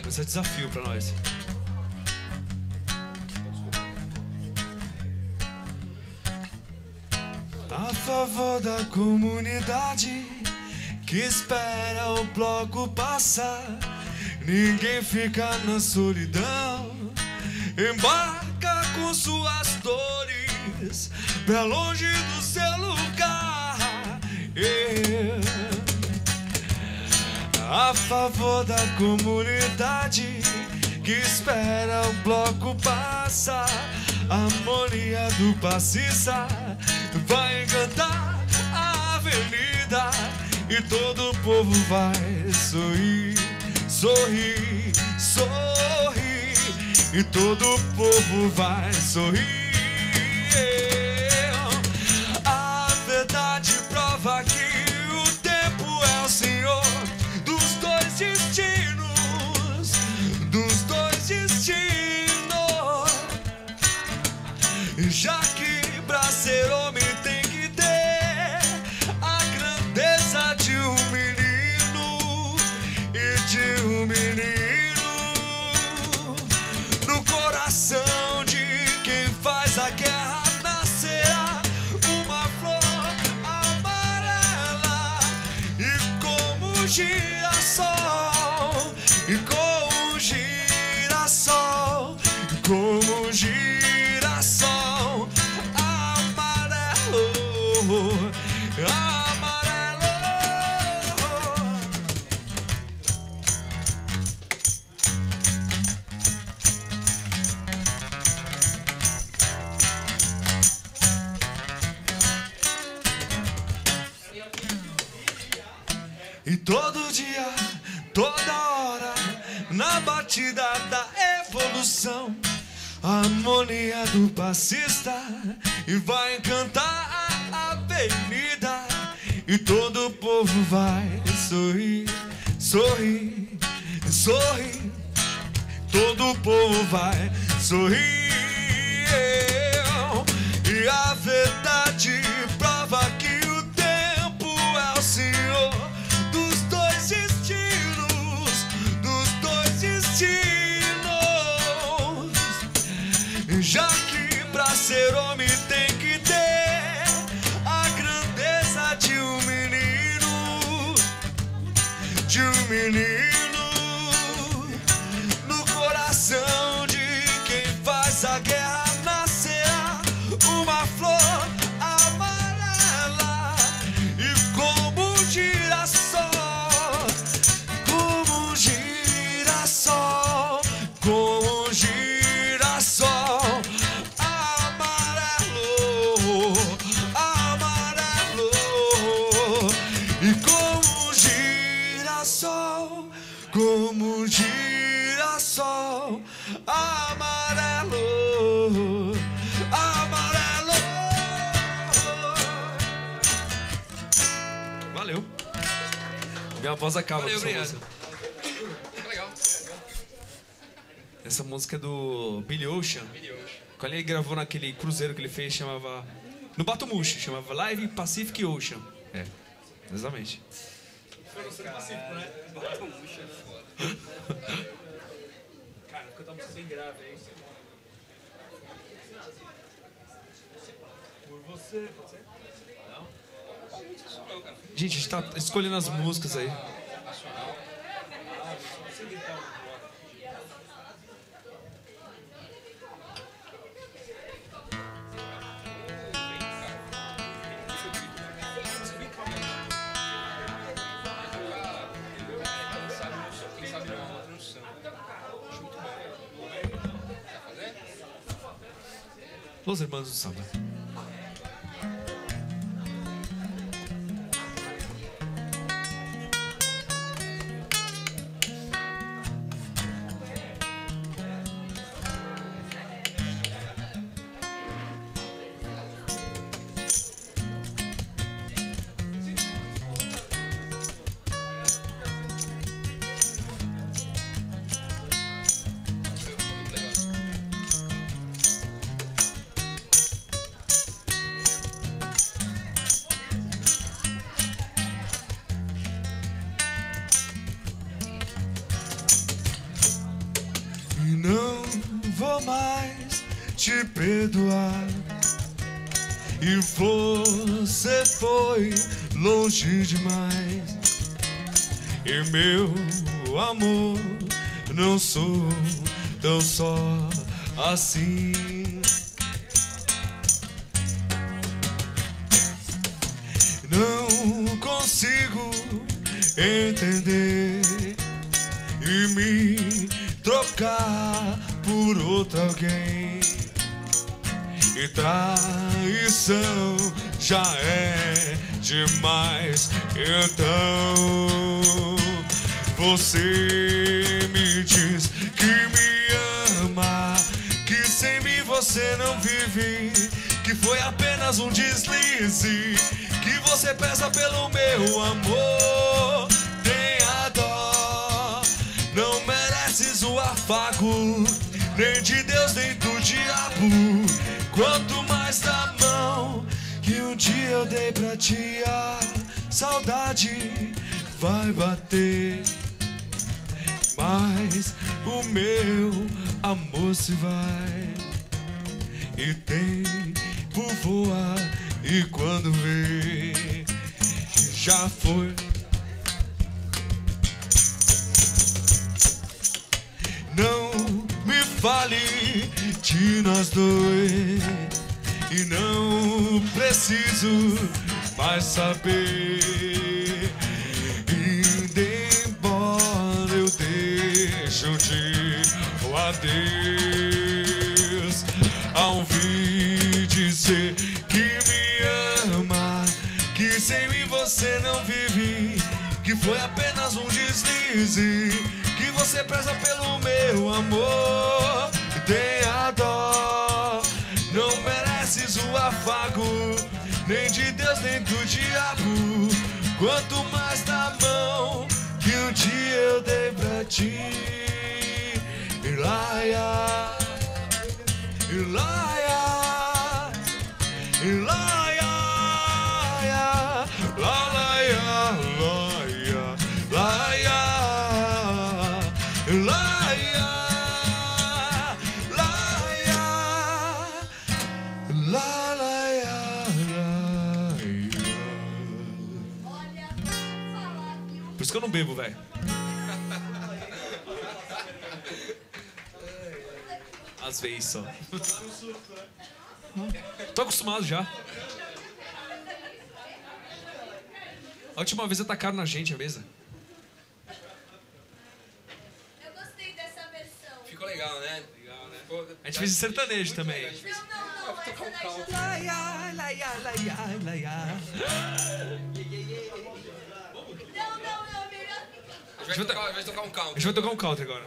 Esse é desafio pra nós. A favor da comunidade que espera o bloco passar. Ninguém fica na solidão. Embarca com suas dores pra longe do seu lugar. A favor da comunidade que espera o bloco passar. A harmonia do passista vai encantar a avenida e todo o povo vai sorrir, sorrir, sorrir. E todo o povo vai sorrir. A verdade prova que o tempo é o senhor dos dois destinos, dos dois destinos. Já que pra ser homem tem que ter a grandeza de um menino e de um menino no coração de quem faz a guerra nascerá uma flor amarela e como girassol, e como girassol, e como girassol amarelo, amarelo. todo dia, toda hora, na batida da evolução. A harmonia do passista e vai encantar a avenida. E todo o povo vai sorrir, sorrir, sorrir. Todo o povo vai sorrir. E a verdade prova que o tempo é o senhor dos dois destinos, dos dois destinos. Já que pra ser homem tem que ter a grandeza de um menino, de um menino, no coração de quem faz a guerra nascerá uma flor amarela. E como um girassol, como um girassol, como um girassol amarelo, amarelo. E como um girassol, como um girassol amarelo, amarelo. Valeu. Minha voz acaba. Valeu, com essa obrigado. música. Legal. Essa música é do Billy Ocean. Quando ele gravou naquele cruzeiro que ele fez, chamava... No Batomushi, chamava Live Pacific Ocean. É, exatamente. Cara, porque eu tava sem grave aí. Por você, pode ser? Gente, a gente tá escolhendo as músicas aí. Los Hermanos do Samba. E não vou mais te perdoar. E você foi longe demais. E meu amor, não sou tão só assim. Não consigo entender e me trocar por outro alguém. E traição já é demais. Então você me diz que me ama, que sem mim você não vive, que foi apenas um deslize, que você pesa pelo meu amor. Tenha dó, não mereces o afago, nem de Deus nem do diabo. Quanto mais da mão que um dia eu dei pra ti, a saudade vai bater. Mas o meu amor se vai e tempo voa, e quando vê já foi. Não me fale de nós dois, e não preciso mais saber. Indo embora eu deixo de o adeus, ao ouvir dizer que me ama, que sem mim você não vive, que foi apenas um deslize, que você preza pelo meu amor. Tenha dó, não mereces o afago, nem de Deus nem do diabo, quanto mais da mão que um dia eu dei pra ti. Ilaia, Ilaia, Ilaia, Laia, Laia, Laia, Laia, Laia, Laia, Por isso que eu não bebo, velho. Às vezes só. Tô acostumado já. A última vez atacaram na gente a mesa. Eu gostei dessa versão. Ficou legal, né? Legal, né? Pô, A gente fez em sertanejo também. Não, essa daí já... Laia, laia, laia, laia. Não, melhor a gente vai tocar um A count. gente vai tocar um counter agora.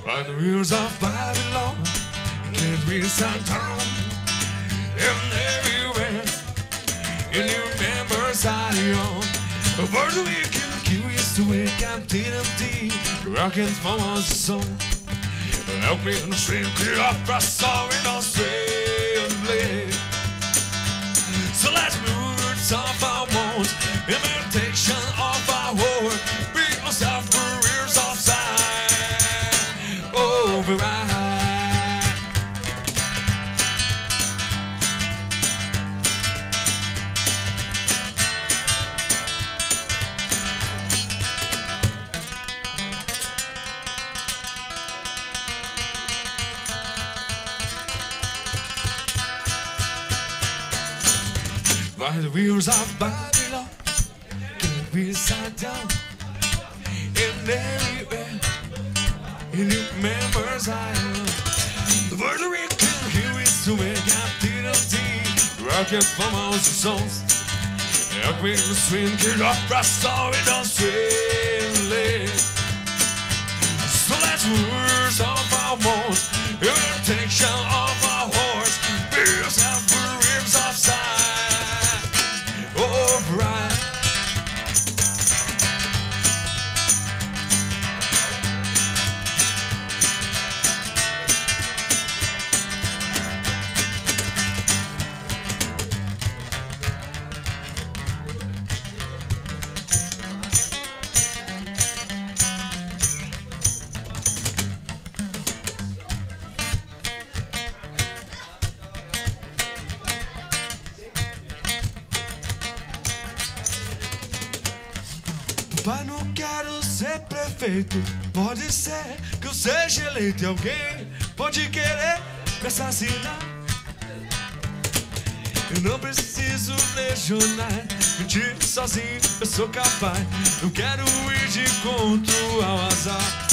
On the wheels of Babylon, can't be sat down. And everywhere, in your members Zion. For the wicked, curious to wake up to empty, rocking from our soul. Help me in the stream, clear up our soul in our straight. So let's move off our wounds, imitation of our word. Be yourself, careers offside. Override. By the wheels of Babylon, can't be sat down. In everywhere, in your members Zion. The word of wicked, here is to wake up to the tea. Rocket from our souls. Help me in the swing, get off our story, don't swing. So let's words of our moans, imitation of our horse. Be yourself for ribs offside. Override. Pai, não quero ser prefeito. Pode ser que eu seja eleito e alguém pode querer me assassinar. Eu não preciso lesionar, mentir sozinho eu sou capaz. Não quero ir de encontro ao azar.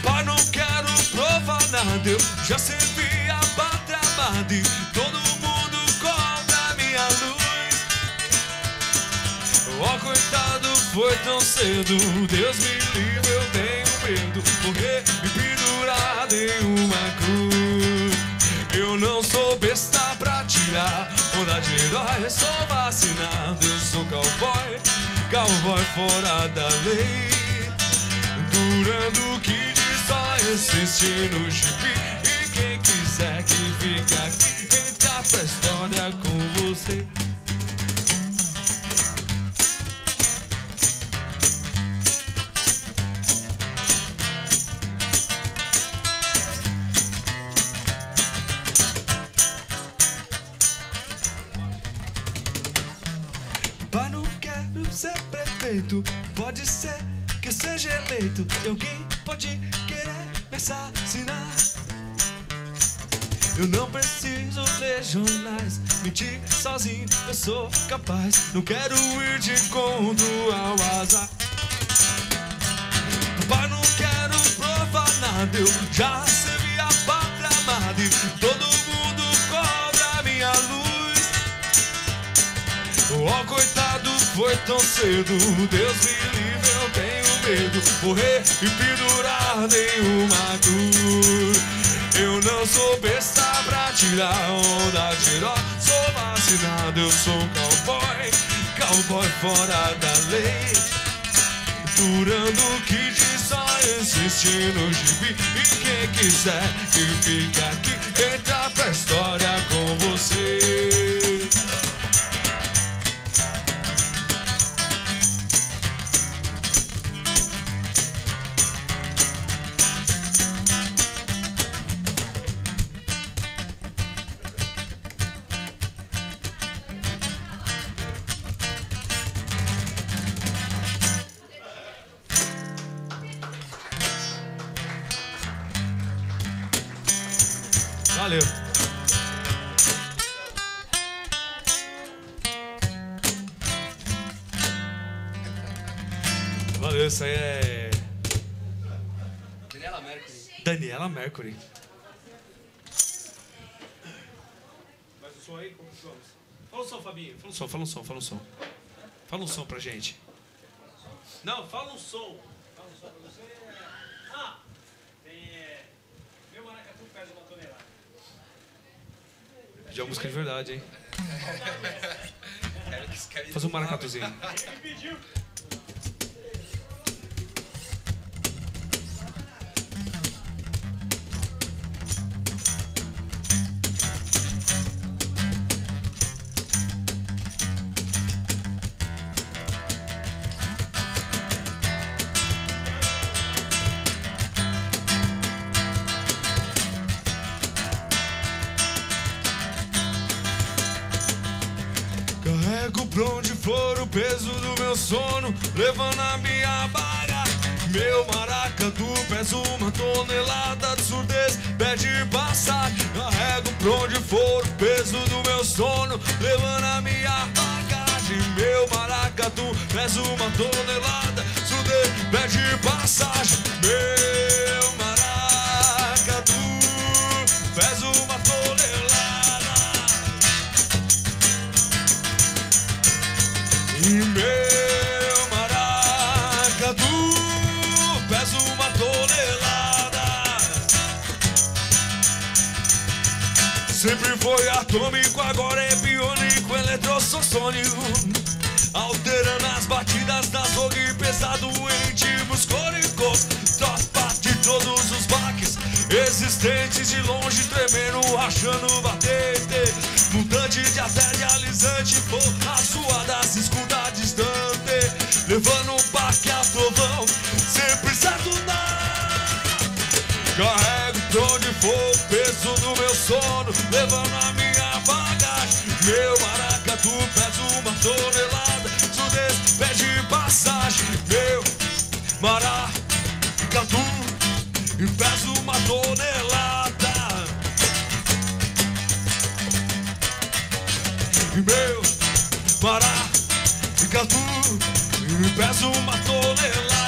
Pai, não quero provar nada. Eu já servi a pátria amada e todo mundo cobra minha luz. Oh, coitado, foi tão cedo. Deus me livre, eu tenho medo. Morrer me pendurado em uma cruz. Eu não sou besta pra tirar onda de herói. Eu sou vacinado, eu sou cowboy. Cowboy fora da lei. Durando o que só existe no gibi. E quem quiser que fique aqui, entra pra história com você. Pai, não quero ser prefeito. Pode ser que eu seja eleito e alguém pode querer me assassinar. Eu não preciso ler jornais, mentir sozinho eu sou capaz. Não quero ir de encontro ao azar. Papai, não quero provar nada, eu já servi a pátria amada e todo mundo cobra minha luz. Oh, coitado, foi tão cedo, Deus me livre, eu tenho medo. Morrer e pendurado em uma cruz. Eu não sou besta pra tirar onda de nó. Sou vacinado, eu sou cowboy, cowboy fora da lei. Durando o que diz só existe no gibi. E quem quiser que fique aqui, entra pra história com você. Valeu. Valeu, isso aí é Daniela Mercury. Daniela Mercury. Faz o som aí, como que vamos? Fala o som, Fabinho. Fala o som, fala um som, fala um som. Fala um som pra gente. Não, fala um som. Fala um som pra você. Ah! Tem, meu maracatu pesa uma tonelada. Já é música de verdade, hein? Faz um maracatuzinho. Ele pediu. Carrego pra onde for o peso do meu sono, levando a minha bagagem. Meu maracatu pesa uma tonelada de surdez, pede passagem. Carrego pra onde for o peso do meu sono, levando a minha bagagem. Meu maracatu pesa uma tonelada de surdez, pede passagem. Meu maracatu pesa uma tonelada. E meu maracatu pesa uma tonelada. Sempre foi atômico, agora é biônico, eletrossossônico. Alterando as batidas das rogue pesado em ritmos cônicos. Tropa de todos os baques existentes, de longe tremendo, rachando batente. Mutante de artéria alisante, porra suada se escuta distante. Levando um baque a trovão, sempre certo na. Carrego pra onde for o peso do meu sono, levando a minha bagagem. Meu maracatu pesa uma tonelada, surdez pede passagem. Meu maracatu pesa uma tonelada. E meu maracatu pesa uma tonelada.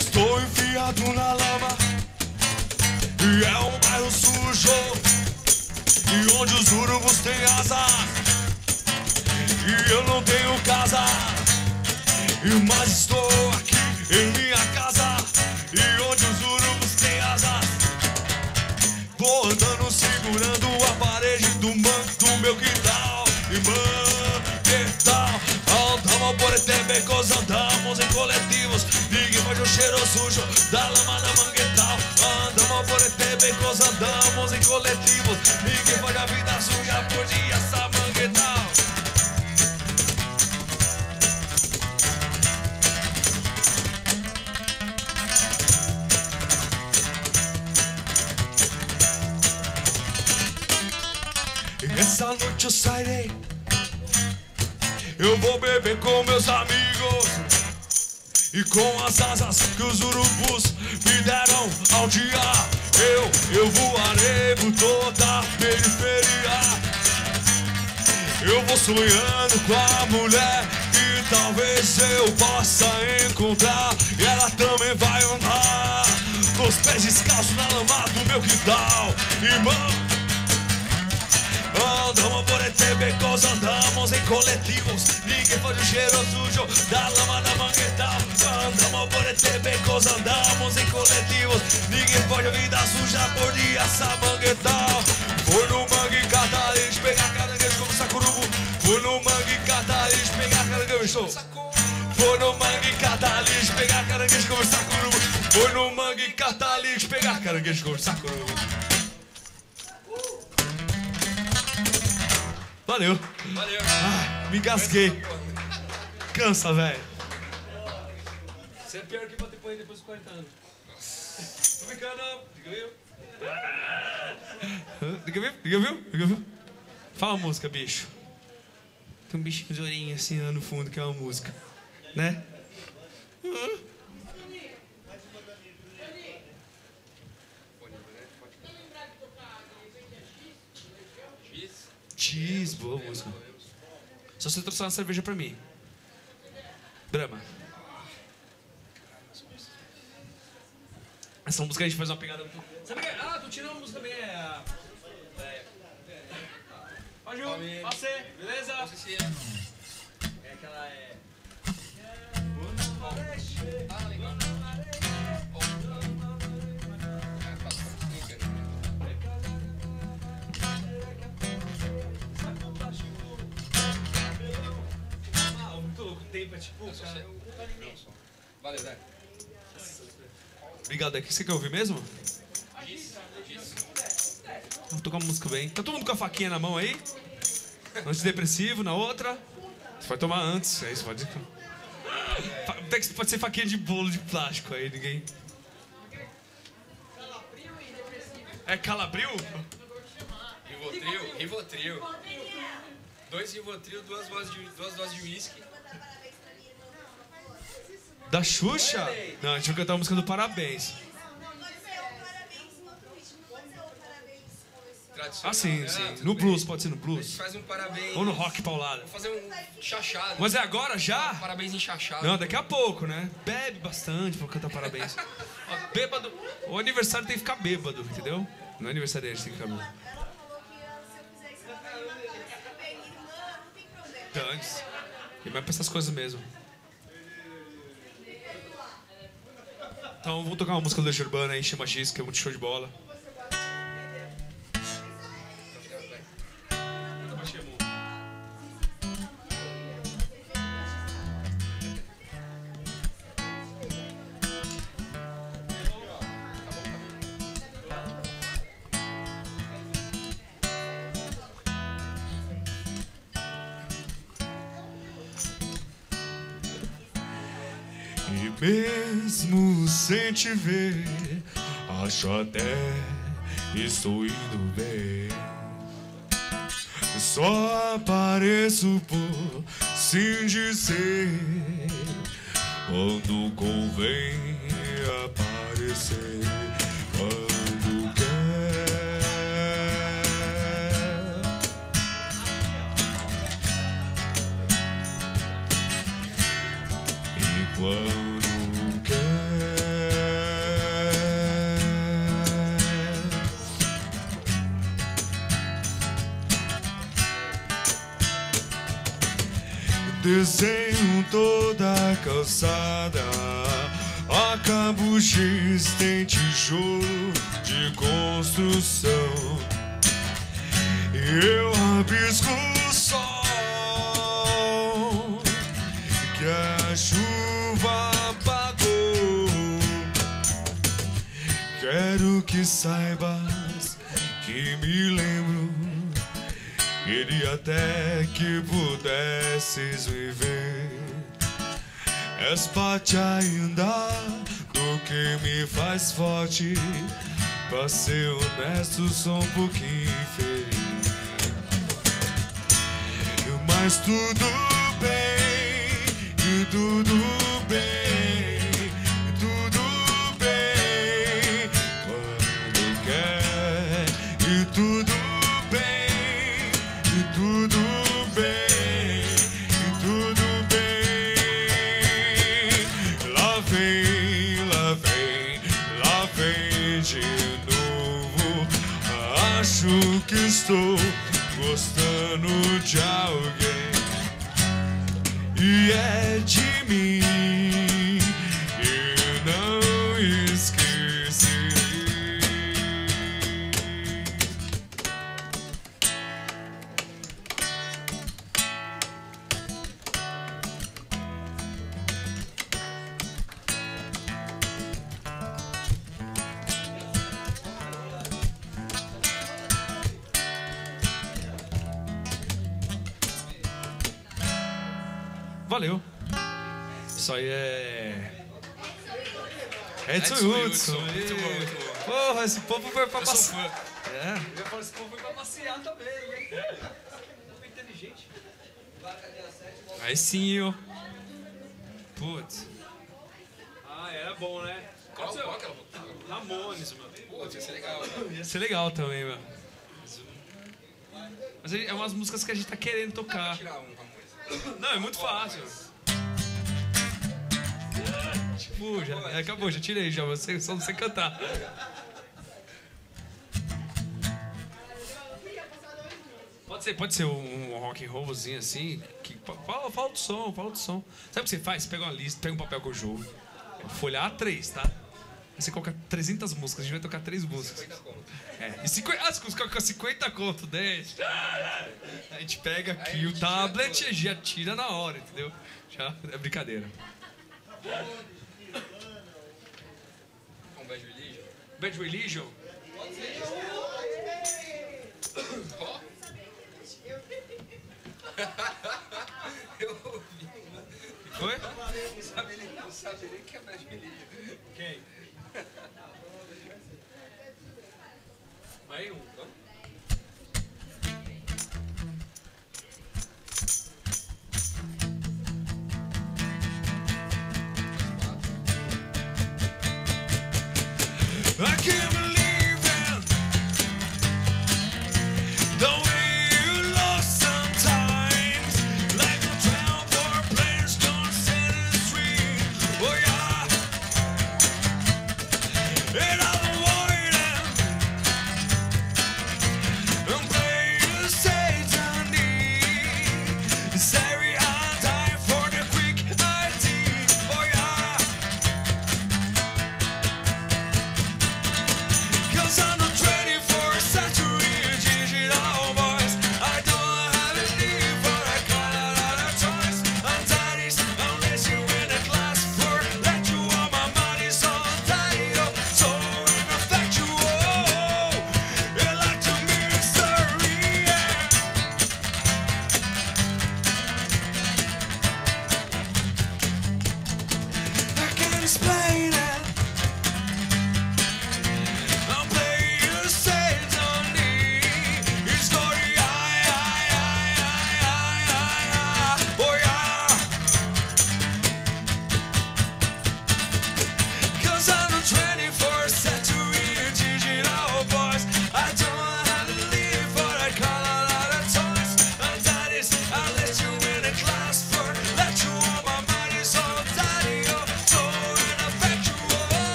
Estou enfiado na lama e é um bairro sujo, e onde os urubos têm asa e eu não tenho casa. Mas estou aqui em minha casa, e onde os urubus têm asas. Vou andando segurando a parede do manto do meu quintal. E manguetal, andamos por este becos, andamos em coletivos. Ninguém pode o cheiro sujo da lama da manguetal. Andamos por este becos, andamos em coletivos. Ninguém pode a vida suja por dia essa manguetal. Essa noite eu sairei, eu vou beber com meus amigos, e com as asas que os urubus me deram ao dia, eu voarei por toda a periferia. Eu vou sonhando com a mulher que talvez eu possa encontrar, e ela também vai andar com os pés descalços na lama do meu quintal. Irmão, andamos por este becos, andamos em coletivos. Ninguém pode o cheiro sujo da lama da manguetal. Andamos por este becos, andamos em coletivos. Ninguém pode a vida suja por dia essa manguetal. Foi no mangue catar lixo, pegar caranguejo como sacurubu. Foi no mangue catar lixo, pegar caranguejo. Foi no mangue catar lixo, pegar caranguejo como sacurubu. Foi no mangue catar lixo, pegar caranguejo como sacurubu. Valeu. Valeu. Ah, me engasguei. Cansa, velho. Você é pior que bater punheta depois dos 40 anos. Tô brincando, não. Liga, viu? Fala a música, bicho. Tem um bichinho de orelhinha assim lá no fundo, que é uma música. Né? Cheese, boa música. Só você trouxer uma cerveja pra mim. Brahma. Essa música a gente faz uma pegada muito... Sabe que... Ah, tô tirando uma música também, é a... Pode ir, pode ser, beleza? É aquela, muito louco, o tempo é tipo... Valeu, Zé. Obrigado, o que você quer ouvir mesmo? Vamos tocar uma música bem. Tá todo mundo com a faquinha na mão aí? Antidepressivo na outra. Você vai tomar antes, é isso, pode... Pode ser faquinha de bolo de plástico aí, ninguém... É Calabril? Rivotril. 2 Rivotril, 2 doses de uísque. Da Xuxa? Não, a gente vai cantar a música do Parabéns. Ah, sim. No blues, pode ser no A gente blues. faz um parabéns. Ou no rock paulada. Vamos fazer um chachado. Mas é agora já? Parabéns enxachado. Não, daqui a pouco, né? Bebe bastante pra cantar parabéns. Ó, bêbado. O aniversário tem que ficar bêbado, entendeu? Não é aniversariante, tem que ficar bêbado. Ela falou que se eu fizer isso pra ela, tudo bem, irmã, não tem problema. Antes. E vai pra essas coisas mesmo. Então vamos tocar uma música do Legião Urbana aí, chama X, que é muito show de bola. E mesmo sem te ver, acho até estou indo bem. Só apareço por sim dizer quando convém aparecer, quando quer. E quando quer. desenho toda a calçada. A cabo X tem tijolo de construção. Eu rabisco o sol que a chuva apagou. Quero que saibas que me lembro. Queria até que pudesses me ver. És parte ainda do que me faz forte. Pra ser honesto, sou um pouquinho feliz. Mas tudo bem, e tudo bem, e tudo bem. Quando quer, e tudo bem, e tudo bem, e tudo bem. Lá vem, lá vem, lá vem de novo. Acho que estou gostando de alguém e é de mim, eu não esqueci. Valeu. Isso aí é. Edson Hudson. Muito bom, muito bom. Porra, esse povo foi pra Eu sou passear. fã. É. Eu ia falar, esse povo foi pra passear também, né? Povo inteligente. Aí sim, ó. Putz. Ah, era bom, né? Qual que ela botava? Ramones, mano. Pô, ia ser legal. Ia ser legal também, mano. Mas é umas músicas que a gente tá querendo tocar. Tirar um Ramones. Não, é muito fácil. Tipo, já acabou, já tirei já, você, só você cantar. Pode ser um rock and rollzinho assim. Que, fala do som, fala do som. Sabe o que você faz? Você pega uma lista, pega um papel com o jogo, folha A3, tá? Aí você coloca 300 músicas, a gente vai tocar 3 músicas. 50 conto. É, e 50, você coloca 50 conto, 10. A gente pega aqui o tablet e já tira na hora, entendeu? Já é brincadeira. Um Bad Religion. Bad Religion? Eu ouvi. Foi? Não sabe nem que é Bad Religion. Quem? Vai um, tá? I can't believe it, the way you lost sometimes, like a tramp or a plane stone set in the street. Oh yeah, and I'm avoiding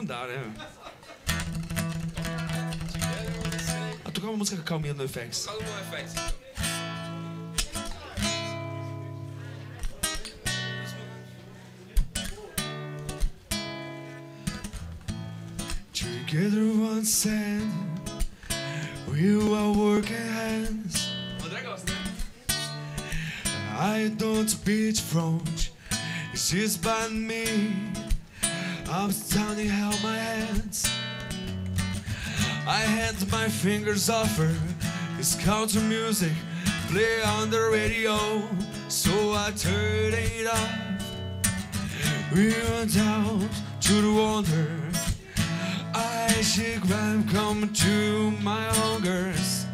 Não dá, né? Ah, tocar uma música calminha no FX. Fala no FX, então. Together once and we were working hands. André gosta, né? I don't beat front, it's just by me. I'm standing held my hands. I had my fingers off her. It's country music, play on the radio. So I turned it off. We went out to the water. I shake ram come to my hungers.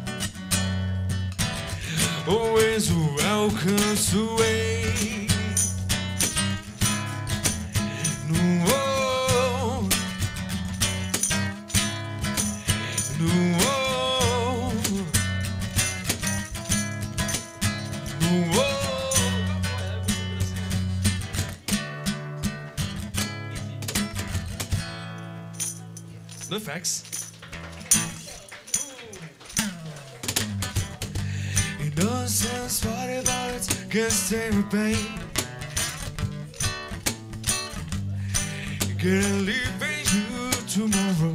Always welcome to wait. No, no, no. No FX. Nonsense, what about it? Can't stay with pain. Can't leave you tomorrow.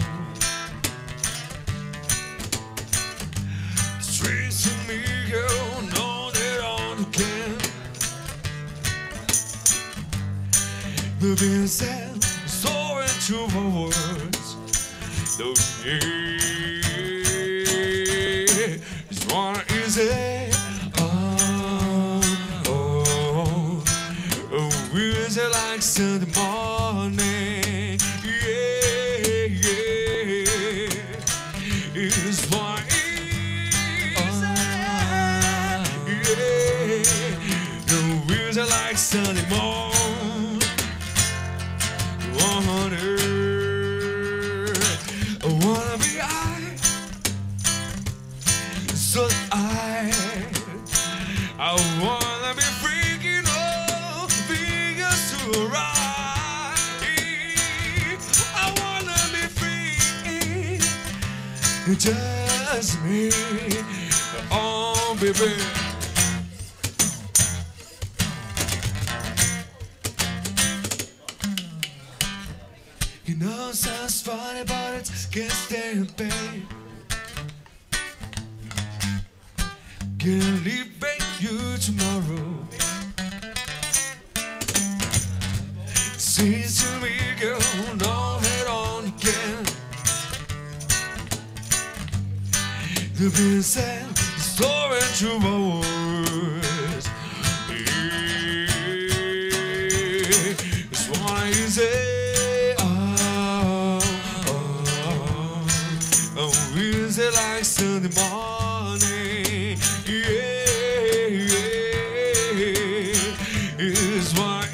Streets to me, girl, know that all again. The being said, so into my words. The is what is it? Is it like Sunday morning? Yeah, yeah. It's why yeah. No, is it like Sunday morning? I wanna be high, so I wanna be freaking all fingers to ride. I wanna be free, just me, oh baby. You know sounds funny, but it can't stay in pain. Can't leave you tomorrow. Seems to me, girl, don't head on again. The being said, story to my words. It's why you say, is it like Sunday morning? Yeah, yeah, it's why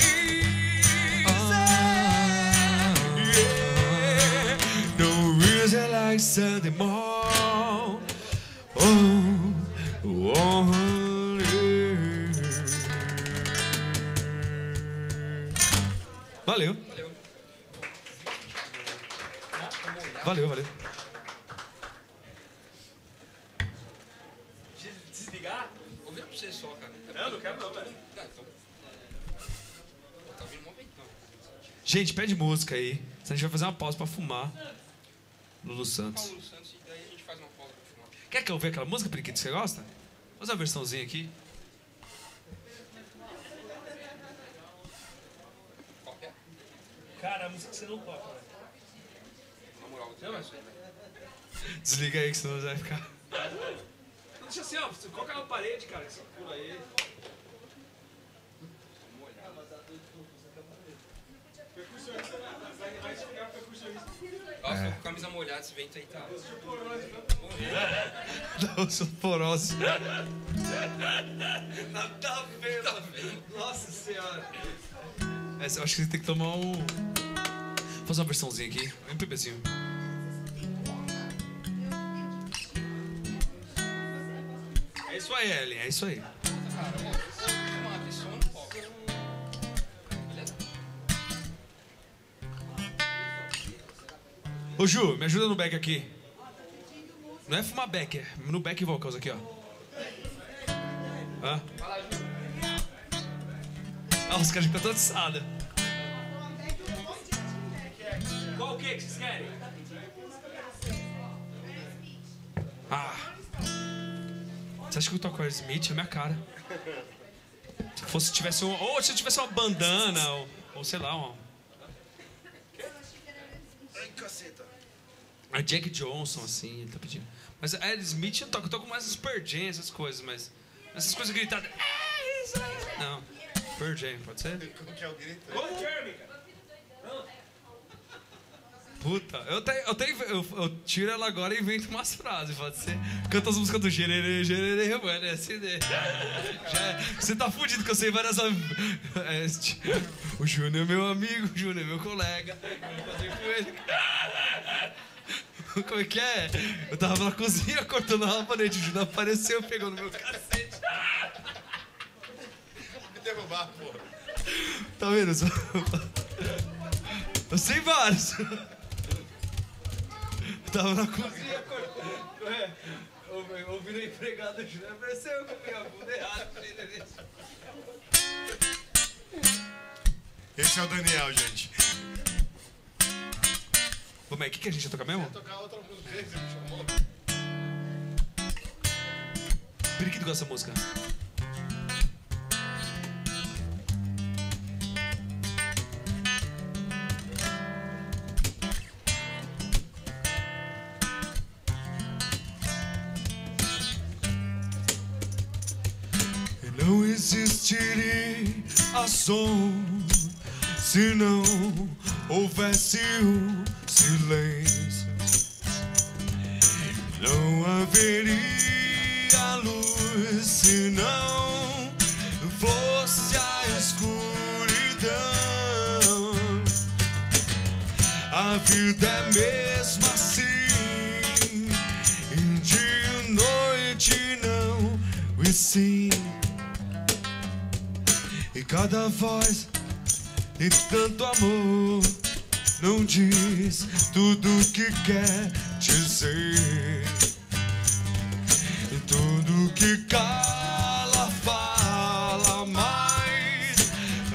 yeah, no reason like Sunday morning. Valeu. Valeu, valeu. Desligar? Ouvindo pra você só, cara. Não, não quero não, velho. Tá, então. Tá ouvindo um momentão. Gente, pede música aí. Senão a gente vai fazer uma pausa pra fumar. Lulu Santos. Paulo Santos, e daí a gente faz uma pausa pra fumar. Quer que eu veja aquela música, Periquito, que você gosta? Faz uma versãozinha aqui. Qual que é? Cara, a música que você não toca, velho. Na moral, Não, mas... Desliga aí que senão vai ficar. Deixa assim, ó. Você coloca na parede, cara, que você pula aí. Nossa, tô com camisa molhada, esse vento aí tá. Não, osteoporose. Nada a ver, Tá vendo? Nossa senhora. Essa, eu acho que você tem que tomar um... Fazer uma versãozinha aqui. Um MPBzinho. É isso aí, Ellen. É isso aí. Cara, vamos abrir som no palco. Beleza? Ô Ju, me ajuda no back aqui. Não é fumar back, é no back vocals aqui, ó. Hã? Ah, os caras ficam todos atiçados. Qual o que vocês querem? Ah. Você acha que eu toco Aerosmith? É minha cara. Se tivesse um, ou se eu tivesse uma bandana, ou sei lá, uma... Ai, caceta. A Jack Johnson, assim, ele tá pedindo. Mas a Aerosmith eu toco mais os Pearl Jam, essas coisas, mas... Essas coisas gritadas... É isso aí. Não. Pearl Jam, pode ser? Como que é o grito? Puta, eu tiro ela agora e invento umas frases, pode ser? Canta as músicas do Gererê, Gererê, mano, é assim, né? Você tá fudido que eu sei várias... O Júnior é meu amigo, o Júnior é meu colega. Eu vou fazer com ele. Como é que é? Eu tava na cozinha cortando a rabanete, o Júnior apareceu, pegou no meu cacete. Me derrubar, porra. Tá vendo? Eu sei vários. Eu tava na cozinha cortando. Ouvindo a empregada, o Júnior apareceu com a minha bunda errada. Esse é o Daniel, gente. Ô, mas o que a gente ia tocar mesmo? Vou tocar outra música, você me chamou? Periquito gosta dessa música. Não existiria ação se não houvesse o silêncio. Não haveria luz se não fosse a escuridão. A vida é mesmo assim, dia e noite não, e sim. E cada voz de tanto amor não diz tudo o que quer dizer. E tudo que cala fala mais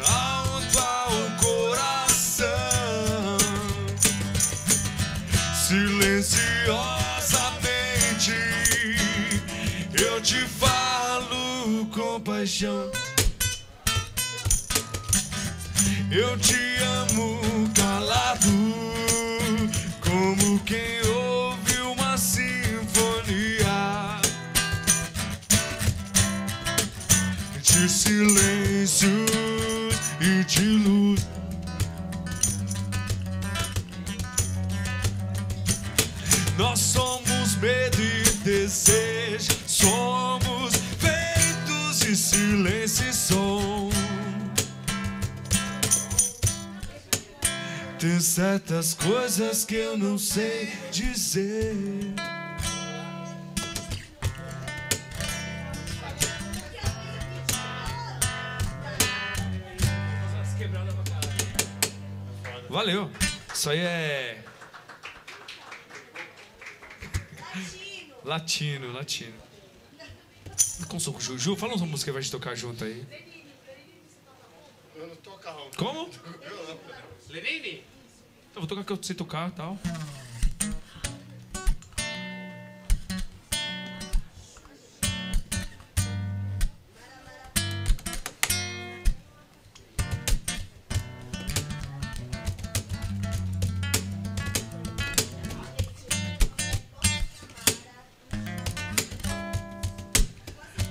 alto ao coração. Silenciosamente eu te falo com paixão. Eu te amo calado, como quem ouve uma sinfonia de silêncio e de luz. Nós somos medo e desejo, somos feitos de silêncio e som. Tem certas coisas que eu não sei dizer. Valeu. Isso aí é... Latino. Com soco, Ju, fala uma música pra gente tocar junto aí. Eu não toco carro. Como? Lenine? Eu vou tocar que eu sei tocar e tal.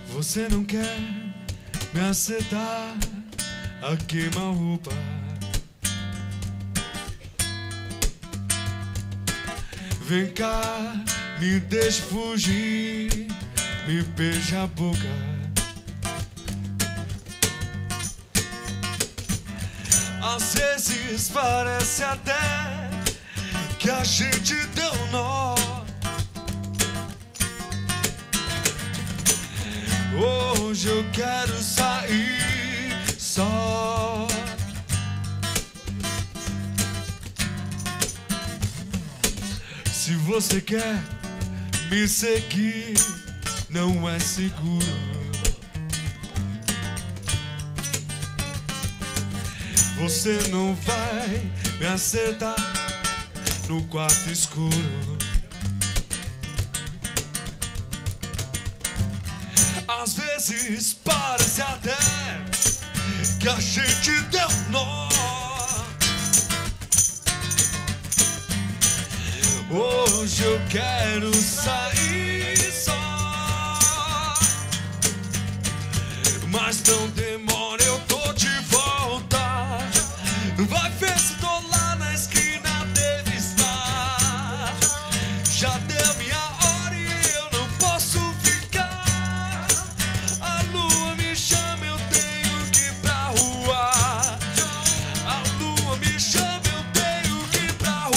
Você não quer me aceitar a queima-roupa. Vem cá, me deixe fugir, me beija a boca. Às vezes parece até que a gente deu nó. Hoje eu quero sair só. você quer me seguir, não é seguro. Você não vai me acertar no quarto escuro. Às vezes parece até que a gente deu nó. Hoje eu quero sair só, mas não demora, eu tô de volta. Vai ver se tô lá na esquina, deve estar. Já deu minha hora e eu não posso ficar. A lua me chama, eu tenho que ir pra rua. A lua me chama, eu tenho que ir pra rua.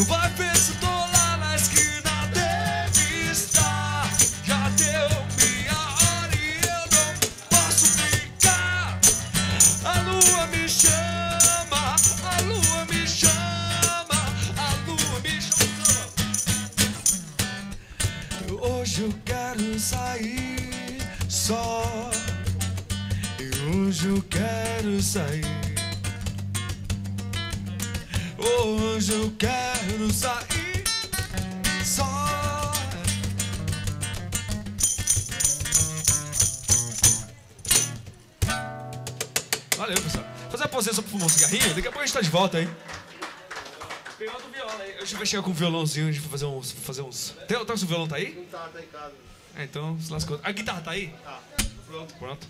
Vai ver se tô lá na esquina, deve estar. Já deu minha hora e eu não posso ficar. A lua me chama, a lua me chama, a lua me chama. Hoje eu quero sair só. E hoje eu quero sair. Hoje eu quero sair só. Valeu, pessoal. Fazer uma pausinha só pra fumar um cigarrinho, daqui a pouco a gente tá de volta aí. Pegar do viola aí. A gente vai chegar com um violãozinho, a gente vai fazer uns... Tá, o violão tá aí? Não tá em casa. Então, se lascou. A guitarra tá aí? Tá. Pronto.